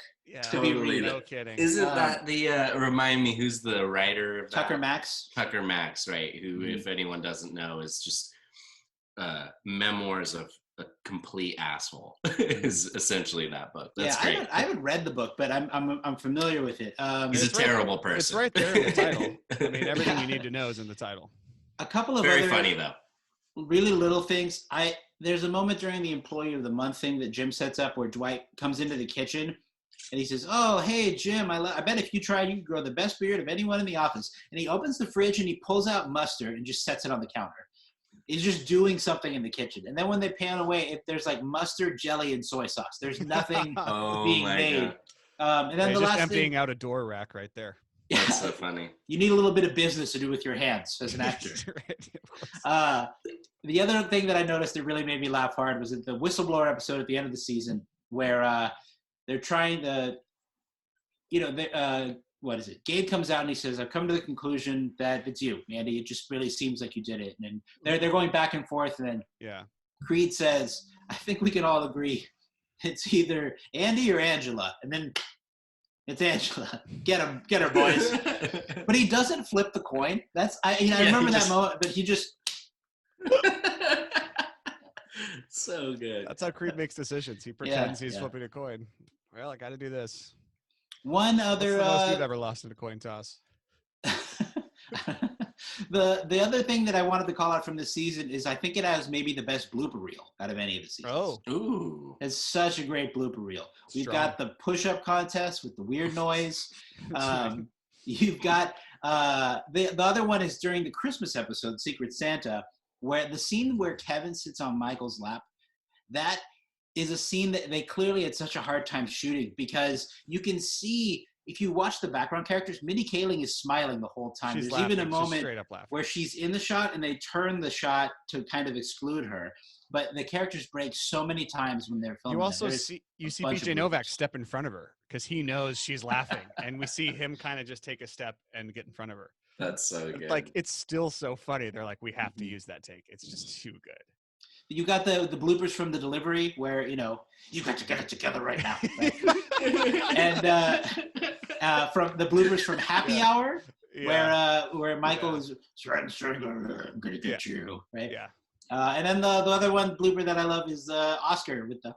to be reading. No kidding. Isn't that the, remind me, who's the writer of that? Tucker Max. Tucker Max, right, who, if anyone doesn't know, is just memoirs of a complete asshole is essentially that book. That's great. I haven't read the book, but I'm familiar with it. He's a terrible person. It's right there in the title. I mean, everything you need to know is in the title. A couple of very other funny though. Really little things. There's a moment during the Employee of the Month thing that Jim sets up where Dwight comes into the kitchen and he says, "Oh, hey Jim, I bet if you tried, you could grow the best beard of anyone in the office." And he opens the fridge and he pulls out mustard and just sets it on the counter. He's just doing something in the kitchen. And then when they pan away, there's like mustard, jelly, and soy sauce. There's nothing being made. And then the just last emptying thing, out a door rack right there. That's so funny. You need a little bit of business to do with your hands as an actor. The other thing that I noticed that really made me laugh hard was at the whistleblower episode at the end of the season where they're trying to, what is it? Gabe comes out and he says, "I've come to the conclusion that it's you, Andy. It just really seems like you did it." And then they're going back and forth. And then Creed says, "I think we can all agree it's either Andy or Angela." And then it's Angela. Get her, boys. But he doesn't flip the coin. I remember that moment, but he just. So good. That's how Creed makes decisions. He pretends he's flipping a coin. Well, I got to do this. One other. What's the most you've ever lost in a coin toss? The other thing that I wanted to call out from this season is I think it has maybe the best blooper reel out of any of the seasons. Oh, ooh! It's such a great blooper reel. We've got the push-up contest with the weird noise. You've got the other one is during the Christmas episode, Secret Santa, where the scene where Kevin sits on Michael's lap. That is a scene that they clearly had such a hard time shooting because you can see, if you watch the background characters, Mindy Kaling is smiling the whole time. There's even a moment where she's in the shot and they turn the shot to kind of exclude her. But the characters break so many times when they're filming. You also see BJ Novak step in front of her because he knows she's laughing. And we see him kind of just take a step and get in front of her. That's so good. Like, it's still so funny. They're like, we have to use that take. It's just too good. You got the bloopers from the delivery where, you got to get it together right now. Right? And from the bloopers from Happy Hour where Michael is, I'm going to get you. Right? Yeah. And then the other one blooper that I love is Oscar with the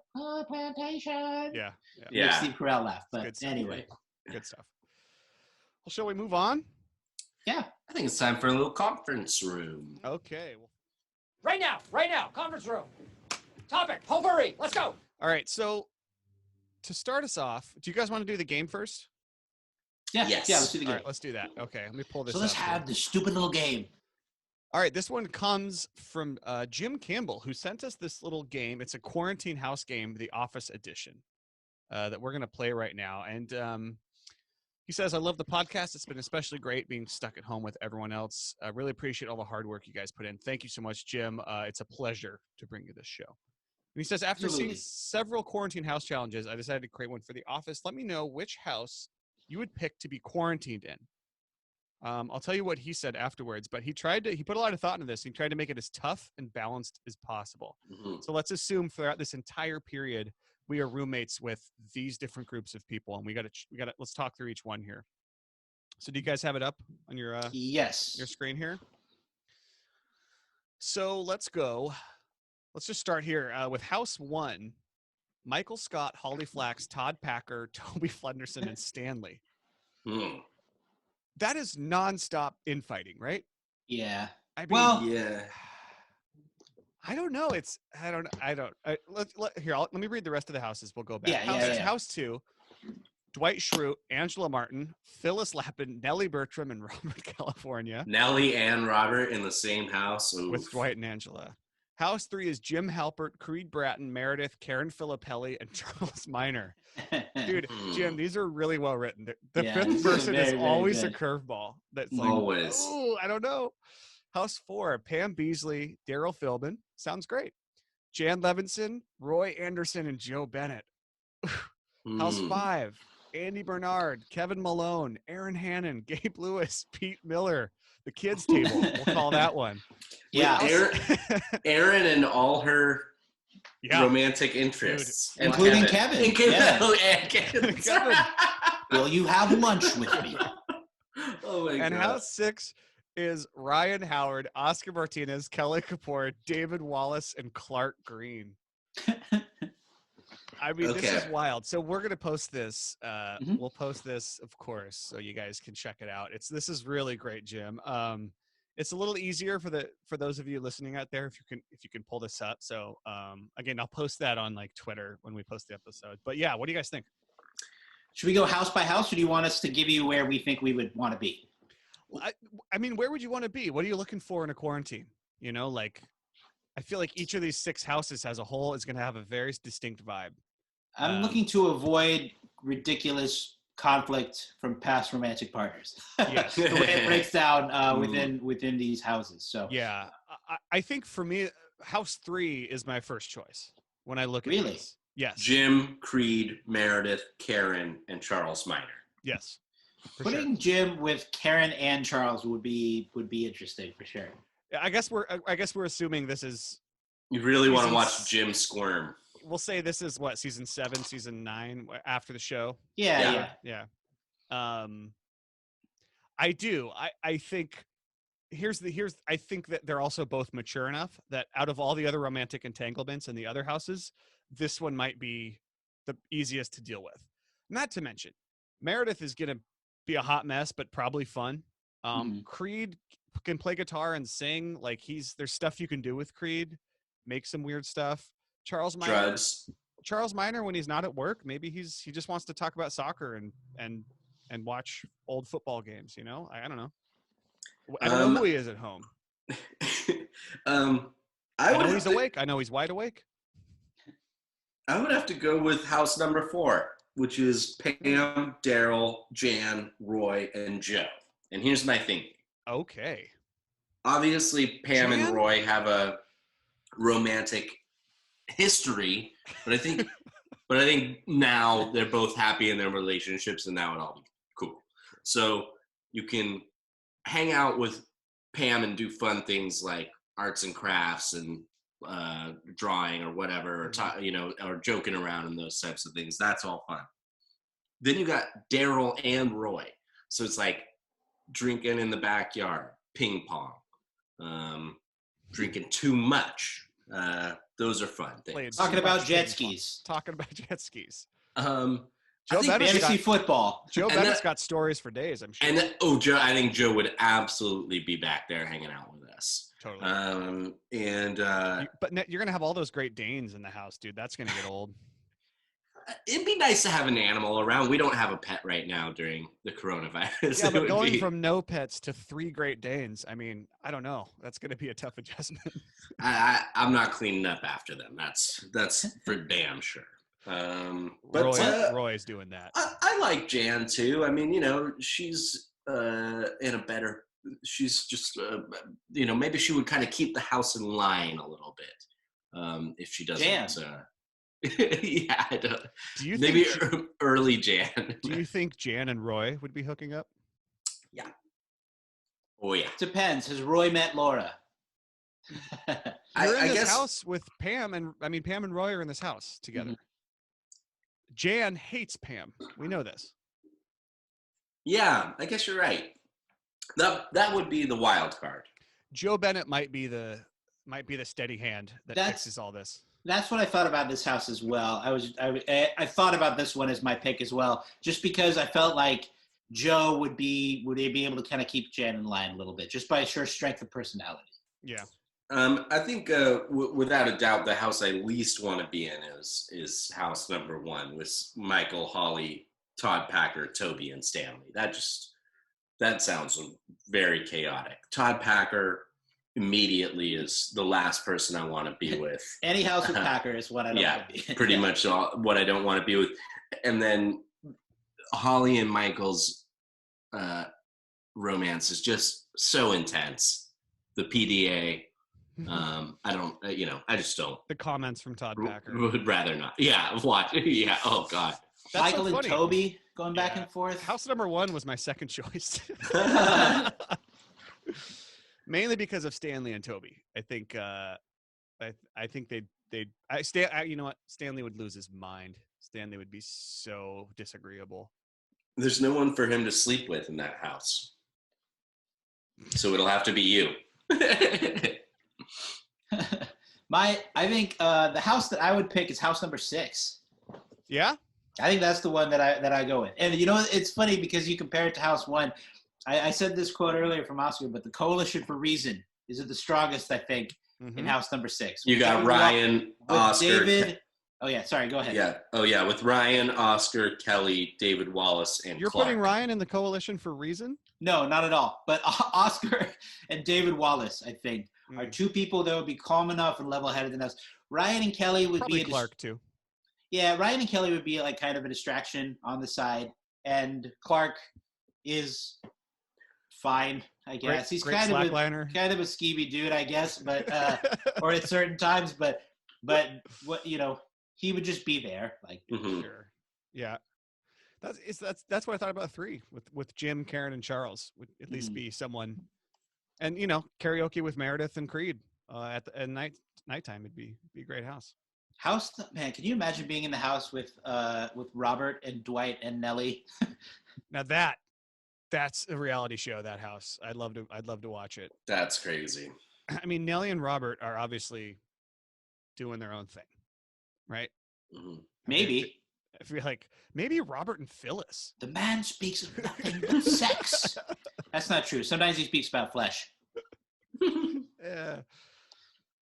plantation. Yeah. Makes Steve Carell laugh. But anyway. Good stuff. Well, shall we move on? Yeah. I think it's time for a little conference room. Okay. Well, Right now, conference room. Topic, potpourri, let's go. All right, so to start us off, do you guys want to do the game first? Yeah, yes. Yeah, let's do the game. All right, let's do that. Okay, let me pull this up. So let's have the stupid little game. All right, this one comes from Jim Campbell, who sent us this little game. It's a quarantine house game, the Office edition, that we're going to play right now. And he says, "I love the podcast. It's been especially great being stuck at home with everyone else. I really appreciate all the hard work you guys put in. Thank you so much, Jim. It's a pleasure to bring you this show." And he says, "After seeing several quarantine house challenges, I decided to create one for The Office. Let me know which house you would pick to be quarantined in. I'll tell you what he said afterwards, but he put a lot of thought into this. He tried to make it as tough and balanced as possible. Mhm. So let's assume throughout this entire period, we are roommates with these different groups of people, and we got to let's talk through each one here. So do you guys have it up on your Yes. screen here? So let's go. Let's just start here with House 1. Michael Scott, Holly Flax, Todd Packer, Toby Flenderson, and Stanley. Hmm. That is nonstop infighting, right? Yeah. I mean, Well, Yeah. I don't know. Let me read the rest of the houses. We'll go back. Yeah. House 2, Dwight Schrute, Angela Martin, Phyllis Lappin, Nellie Bertram, and Robert California. Nellie and Robert in the same house. Oof. With Dwight and Angela. House 3 is Jim Halpert, Creed Bratton, Meredith, Karen Filippelli, and Charles Minor. Dude, Jim, these are really well written. The fifth person is always a curveball. That's like, always. Oh, I don't know. House 4, Pam Beasley, Daryl Philbin. Sounds great. Jan Levinson, Roy Anderson, and Joe Bennett. House 5, Andy Bernard, Kevin Malone, Aaron Hannon, Gabe Lewis, Pete Miller. The kids' table. We'll call that one. Yeah. Aaron and all her romantic interests. Dude, including Kevin. And Kevin. Kevin. Will you have lunch with me? Oh my God. And House 6 is Ryan Howard, Oscar Martinez, Kelly Kapoor, David Wallace, and Clark Green. I mean, This is wild. So we're gonna post this. We'll post this, of course, so you guys can check it out. This is really great, Jim. It's a little easier for those of you listening out there if you can pull this up. So again, I'll post that on like Twitter when we post the episode. But yeah, what do you guys think? Should we go house by house, or do you want us to give you where we think we would want to be? I mean, where would you want to be? What are you looking for in a quarantine? You know, like I feel like each of these 6 houses as a whole is going to have a very distinct vibe. I'm looking to avoid ridiculous conflict from past romantic partners. Yes. The way it breaks down within these houses. So yeah, I think for me, House 3 is my first choice when I look at Really? this. Yes. Jim, Creed, Meredith, Karen, and Charles Minor. Yes. Putting Jim with Karen and Charles would be interesting for sure. I guess we're assuming this is. You really want to watch Jim squirm. We'll say this is what, season 7, season 9 after the show. Yeah. I do. I think I think that they're also both mature enough that out of all the other romantic entanglements in the other houses, this one might be the easiest to deal with. Not to mention, Meredith is going to be a hot mess, but probably fun. Creed can play guitar and sing. Like there's stuff you can do with Creed. Make some weird stuff. Charles Minor, when he's not at work, maybe he just wants to talk about soccer and watch old football games. You know, I don't know. I don't know who he is at home. I know he's awake. I know he's wide awake. I would have to go with house number 4, which is Pam, Daryl, Jan, Roy, and Joe. And here's my thinking. Okay. Obviously, Pam and Roy have a romantic history, but I think now they're both happy in their relationships, and now it'll all be cool. So you can hang out with Pam and do fun things like arts and crafts and drawing or whatever, or or joking around and those types of things. That's all fun. Then you got Daryl and Roy, so it's like drinking in the backyard, ping pong, drinking too much. Those are fun things. Talking about jet skis. Joe fantasy football. Joe Bennett's got stories for days, I'm sure. And Joe, I think Joe would absolutely be back there hanging out with us. Totally. But you're gonna have all those Great Danes in the house, dude. That's gonna get old. It'd be nice to have an animal around. We don't have a pet right now during the coronavirus. Yeah, but going from no pets to 3 Great Danes, I mean, I don't know. That's going to be a tough adjustment. I'm not cleaning up after them. That's for damn sure. But Roy's doing that. I like Jan too. I mean, she's in a better. She's just, maybe she would kind of keep the house in line a little bit if she doesn't. Jan. Yeah, I don't. Do you maybe think early Jan? Do you think Jan and Roy would be hooking up? Yeah. Oh yeah. Depends. Has Roy met Laura? You're in I this guess house with Pam, and Pam and Roy are in this house together. Jan hates Pam. We know this. yeah, I guess you're right. That would be the wild card. Joe Bennett might be the steady hand that fixes all this. That's what I thought about this house as well. I thought about this one as my pick as well, just because I felt like Joe would be able to kind of keep Jan in line a little bit, just by sheer strength of personality. Yeah. I think without a doubt, the house I least want to be in is house number 1 with Michael, Holly, Todd Packer, Toby, and Stanley. That sounds very chaotic. Todd Packer immediately is the last person I want to be with. Any house with Packer is what I don't want to be. Pretty much what I don't want to be with. And then Holly and Michael's romance is just so intense. The PDA, I just don't. The comments from Todd Packer. Would rather not. Yeah, watch. Yeah, oh God. That's Michael so and Toby going back and forth. House number 1 was my second choice. Mainly because of Stanley and Toby. I think I think you know what? Stanley would lose his mind. Stanley would be so disagreeable. There's no one for him to sleep with in that house. So it'll have to be you. I think the house that I would pick is house number 6. Yeah? I think that's the one that I go with. And you know, it's funny because you compare it to house 1. I said this quote earlier from Oscar, but the coalition for reason is the strongest, I think, in house number 6. You got Ryan, Oscar, David. Oh yeah, sorry, go ahead. Yeah. Oh yeah, with Ryan, Oscar, Kelly, David Wallace, and You're Clark. putting Ryan in the coalition for reason? No, not at all. But Oscar and David Wallace, I think, are 2 people that would be calm enough and level-headed in us. Ryan and Kelly would Probably be Clark too. Yeah, Ryan and Kelly would be like kind of a distraction on the side, and Clark is fine, I guess. He's kind of a skeevy dude, I guess, but or at certain times, but what he would just be there, like Sure. Yeah. That's what I thought about 3 with Jim, Karen, and Charles would at least be someone, and karaoke with Meredith and Creed at nighttime would be a great house. Man, can you imagine being in the house with Robert and Dwight and Nellie? Now that's a reality show. That house, I'd love to watch it. That's crazy. I mean, Nellie and Robert are obviously doing their own thing, right? Mm-hmm. Maybe. I feel like maybe Robert and Phyllis. The man speaks of nothing but sex. That's not true. Sometimes he speaks about flesh.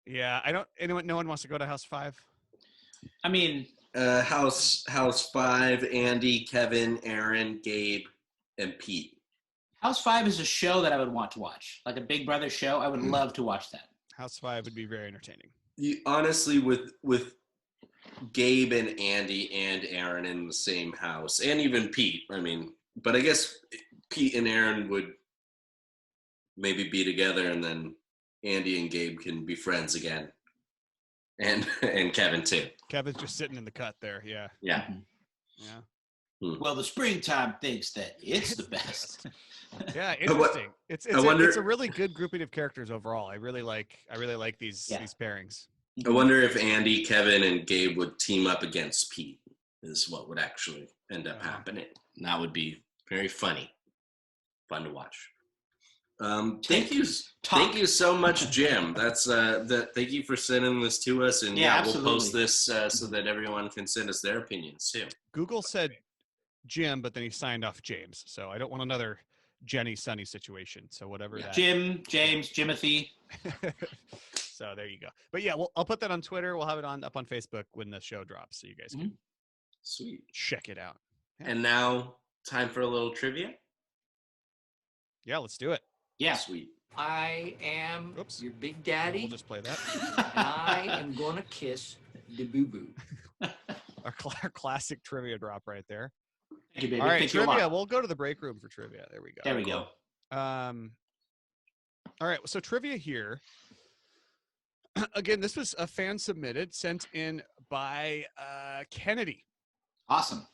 Yeah. No one wants to go to house 5. I mean, house 5, Andy, Kevin, Aaron, Gabe, and Pete. House 5 is a show that I would want to watch, like a Big Brother show. I would love to watch that. House 5 would be very entertaining. Honestly, with Gabe and Andy and Aaron in the same house, and even Pete. I mean, but I guess Pete and Aaron would maybe be together, and then Andy and Gabe can be friends again, and Kevin too. Kevin's just sitting in the cut there. Yeah. Yeah. Yeah. Well, the springtime thinks that it's the best. Yeah, interesting. It's a really good grouping of characters overall. I really like these pairings. I wonder if Andy, Kevin, and Gabe would team up against Pete. Is what would actually end up happening. And that would be very fun to watch. Thank you so much, Jim. That's thank you for sending this to us, and we'll post this so that everyone can send us their opinions too. Google said Jim, but then he signed off James, so I don't want another Jenny Sunny situation. So whatever that. Jim, James, Jimothy. So there you go. But yeah, I'll put that on Twitter. We'll have it up on Facebook when the show drops, so you guys can check it out. Yeah. And now, time for a little trivia. Yeah, let's do it. Yeah, sweet. I am your big daddy. We'll just play that. And I am gonna kiss the boo boo. Our classic trivia drop right there. Thank you, baby. All right, trivia. We'll go to the break room for trivia. There we go. There we go. All right, so trivia here. Again, this was a fan submitted, sent in by Kennedy. Awesome.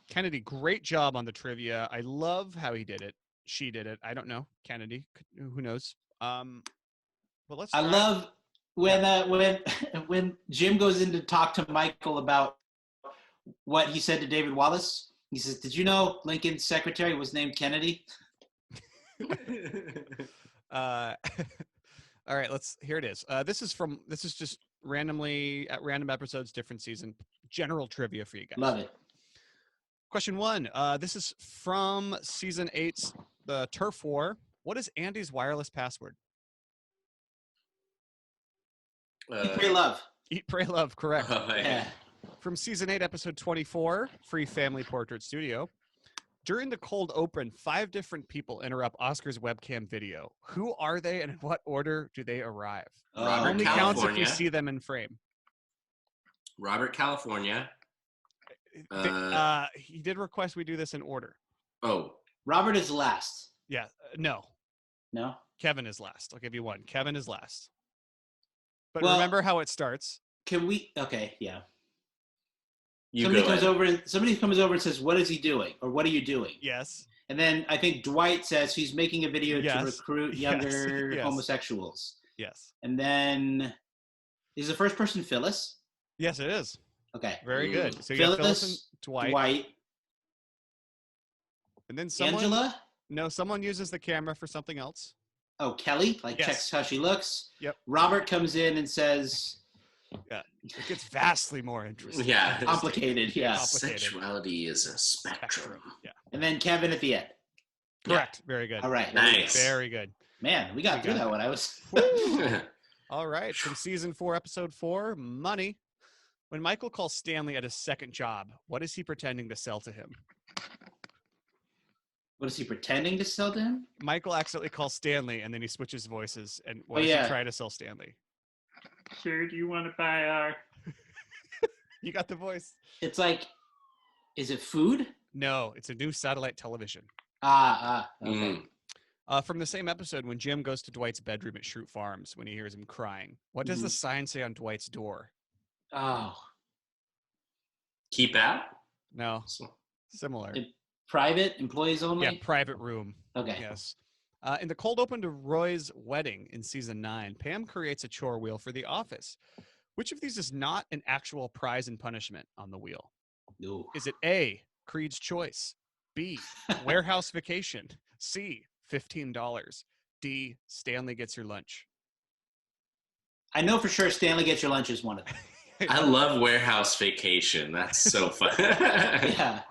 Kennedy, great job on the trivia. I love how he did it. she did it. I don't know. Kennedy. Who knows? But let's. I try- love when Jim goes in to talk to Michael about what he said to David Wallace. He says, "Did you know Lincoln's secretary was named Kennedy?" All right. Here it is. This is just randomly at random episodes, different season, general trivia for you guys. Love it. Question 1. This is from season 8's the Turf War. What is Andy's wireless password? Eat, pray, love. Eat, pray, love. Correct. Yeah. From season 8, episode 24, Free Family Portrait Studio. During the cold open, 5 different people interrupt Oscar's webcam video. Who are they, and in what order do they arrive? Robert Only counts if you California. see them in frame. Robert California. He did request we do this in order. Oh, Robert is last. Yeah. No. No. Kevin is last. I'll give you one. Kevin is last. But Well- remember how it starts. Can we? Okay. Yeah. you Somebody go. comes Ed. over and says, "What is he doing?" Or "What are you doing?" Yes. And then I think Dwight says he's making a video Yes. to recruit Yes. younger Yes. homosexuals. Yes. And then is the first person Phyllis? Yes, it is. Okay. Very Mm. good. So you have Phyllis and Phyllis, Dwight. Dwight, And then someone. Angela. No, someone uses the camera for something else. Oh, Kelly, like Yes. checks how she looks. Yep. Robert comes in and says, It gets vastly more interesting. Yeah. complicated, yeah. Complicated. Sexuality is a spectrum. Yeah. And then Kevin at the end. Correct. Very good. All right. Nice. Very good. Man, we got We through got that it. one. I was All right. From season 4, episode 4, Money. When Michael calls Stanley at his second job, what is he pretending to sell to him? what is he pretending to sell to him? Michael accidentally calls Stanley, and then he switches voices. And what Oh, does yeah. he try to sell Stanley? Sure, do you want to buy our You got the voice. It's like, is it food? No, it's a new satellite television. Okay. From the same episode, when Jim goes to Dwight's bedroom at Shroot Farms when he hears him crying, what does the sign say on Dwight's door? Oh, Keep out. No, So- similar. private employees only. Yeah, private room. Okay. Yes. In the cold open to Roy's wedding in season 9, Pam creates a chore wheel for the office. Which of these is not an actual prize and punishment on the wheel? Ooh. Is it A, Creed's Choice, B, Warehouse Vacation, C, $15, D, Stanley Gets Your Lunch? I know for sure Stanley Gets Your Lunch is one of them. I love Warehouse Vacation. That's so fun. Yeah.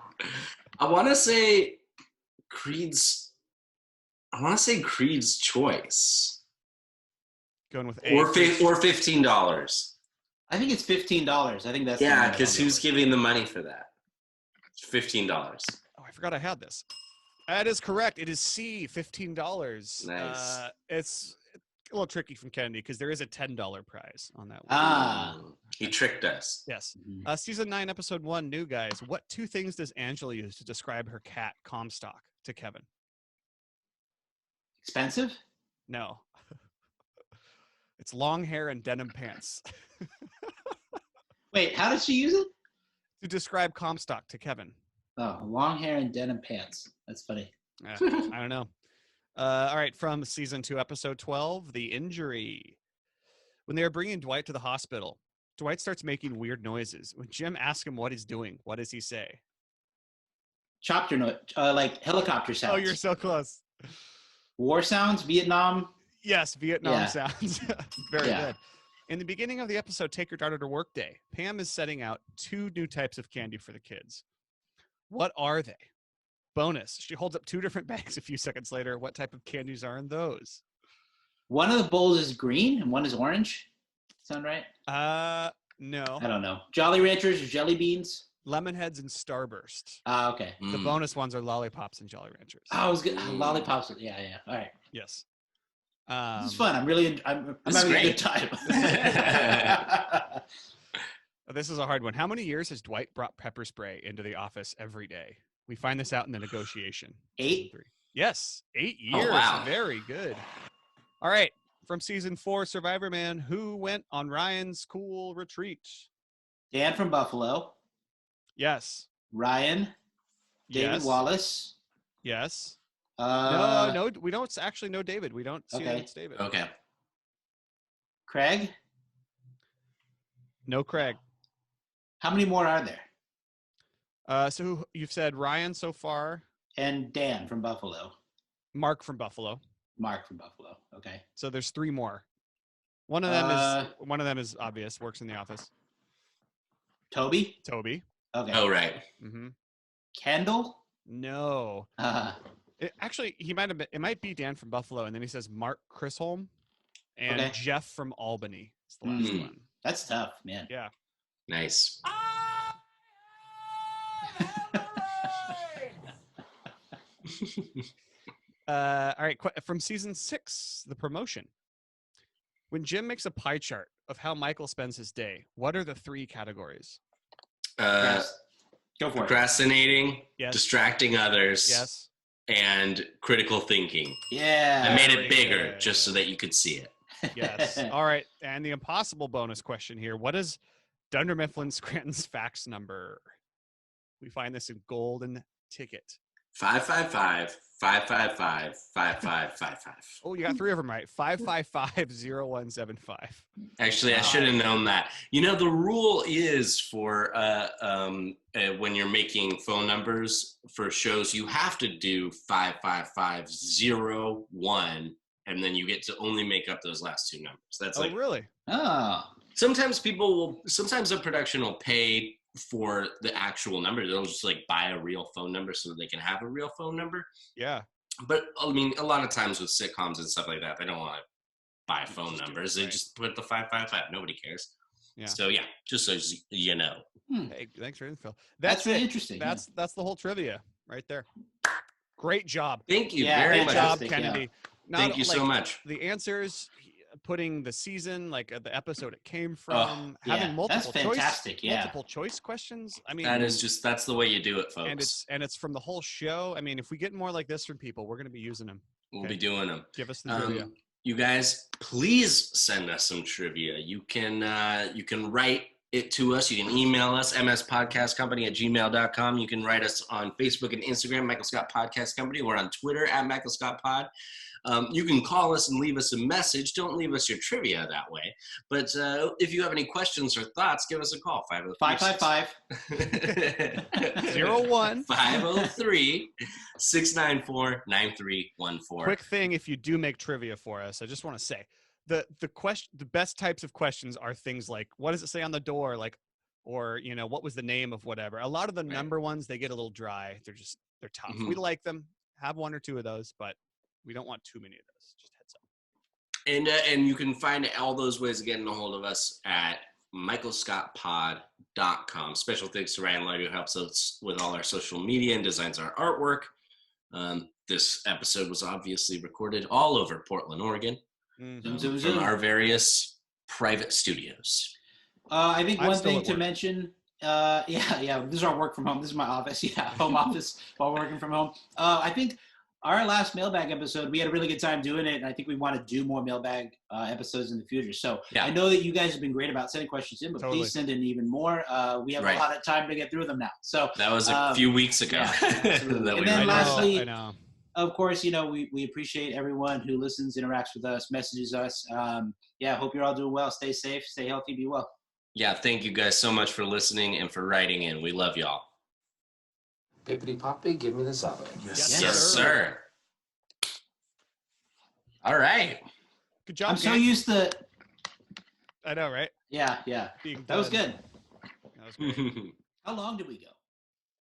I want to say Creed's Choice Going with A. or Creed's- $15. I think it's $15. I think that's the Yeah, number because I'll go who's with. giving the money for that? $15. Oh, I forgot I had this. That is correct. It is C, $15. Nice. It's a little tricky from Kennedy because there is a $10 prize on that one. Ah. He tricked us. Yes. Mhm. Season 9, episode 1, New Guys. What 2 things does Angela use to describe her cat, Comstock, to Kevin? Expensive? No. It's long hair and denim pants Wait, how did she use it? to describe Comstock to Kevin. Oh, long hair and denim pants. That's funny. I don't know. All right, from season 2, episode 12, The Injury. When they are bringing Dwight to the hospital, Dwight starts making weird noises. When Jim asks him what he's doing, what does he say? Chopper note, like helicopter sounds. Oh, you're so close. War sounds, Vietnam. Yes, Vietnam Yeah. sounds. Very Yeah. good. In the beginning of the episode, Take Your Daughter to Work Day, Pam is setting out 2 new types of candy for the kids. What are they? Bonus. She holds up 2 different bags a few seconds later. What type of candies are in those? One of the bowls is green and one is orange. Sound right? No. I don't know. Jolly Ranchers or jelly beans? Lemon Heads and Starburst. Okay. The bonus ones are Lollipops and Jolly Ranchers. Oh, I was good. Mm. Lollipops. Yeah. All right. Yes. This is fun. I'm This is having a great. good time. This is a hard one. How many years has Dwight brought pepper spray into the office every day? We find this out in the negotiation. 8? Season 3. Yes, 8 Oh, years. wow. Very good. All right. From season 4, Survivor Man, who went on Ryan's cool retreat? Dan from Buffalo. Yes. Ryan. David Yes. Wallace. Yes. No, we don't actually know David. We don't see that it's David. Okay. Craig? No Craig. How many more are there? So you've said Ryan so far. And Dan from Buffalo. Mark from Buffalo. Mark from Buffalo. Okay. So there's 3 more. One of them is obvious. Works in the office. Toby? Toby. Okay. Oh, right. Mm-hmm. Kendall? No. Actually, it might be Dan from Buffalo, and then he says Mark Chisholm and Jeff from Albany. It's the last one. That's tough, man. Yeah. Nice. All right. From season 6, the promotion. When Jim makes a pie chart of how Michael spends his day, what are the 3 categories? Go for it. Procrastinating, Yes. distracting others, Yes. and critical thinking. Yeah. I made it bigger just so that you could see it. Yes. All right. And the impossible bonus question here. What is Dunder Mifflin Scranton's fax number? We find this in golden ticket. 555-555-5555. Oh, you got 3 of them right. 555-0175. Actually, I should have known that. You know, the rule is for when you're making phone numbers for shows, you have to do 555-01, and then you get to only make up those last 2 numbers. That's Really? Oh. Sometimes the production will pay for the actual number. They'll just buy a real phone number so that they can have a real phone number. Yeah. But I mean, a lot of times with sitcoms and stuff like that, they don't want to buy phone numbers. They just put the 555. Nobody cares. Yeah. So yeah, just so you know. Hey, thanks for info. That's really interesting. That's the whole trivia right there. Great job. Thank you very much. Great job, Kennedy. Yeah. Thank you so much. The answers, putting the season, the episode it came from, having multiple multiple choice questions. I mean, that's the way you do it, folks. And it's from the whole show. I mean, if we get more like this from people, we're going to be using them. We'll be doing them. Give us the trivia. You guys, please send us some trivia. You can write it to us. You can email us, mspodcastcompany@gmail.com. You can write us on Facebook and Instagram, Michael Scott Podcast Company. We're on Twitter @Michael Scott Pod. You can call us and leave us a message. Don't leave us your trivia that way. But if you have any questions or thoughts, give us a call. 503-694-9314. Quick thing, if you do make trivia for us, I just want to say the best types of questions are things like, what does it say on the door? Or, what was the name of whatever. A lot of the number ones, they get a little dry. They're tough. Mm-hmm. We like them. Have 1 or 2 of those, but we don't want too many of those. Just heads up. And you can find all those ways of getting a hold of us at michaelscottpod.com. Special thanks to Ryan Lloyd, who helps us with all our social media and designs our artwork. This episode was obviously recorded all over Portland, Oregon, from our various private studios. I think one thing to mention, this is our work from home. This is my office. Yeah, home office while working from home. I think our last mailbag episode, we had a really good time doing it, and I think we want to do more mailbag episodes in the future. So I know that you guys have been great about sending questions in, but please send in even more. We have a lot of time to get through them now. So that was a few weeks ago. Yeah, and then lastly, of course, we appreciate everyone who listens, interacts with us, messages us. Hope you're all doing well. Stay safe, stay healthy, be well. Yeah, thank you guys so much for listening and for writing in. We love y'all. Pippity Poppy, give me the Sabre. Yes, sir. All right. Good job. I'm so used to. I know, right? Yeah. That was good. That was great. How long did we go?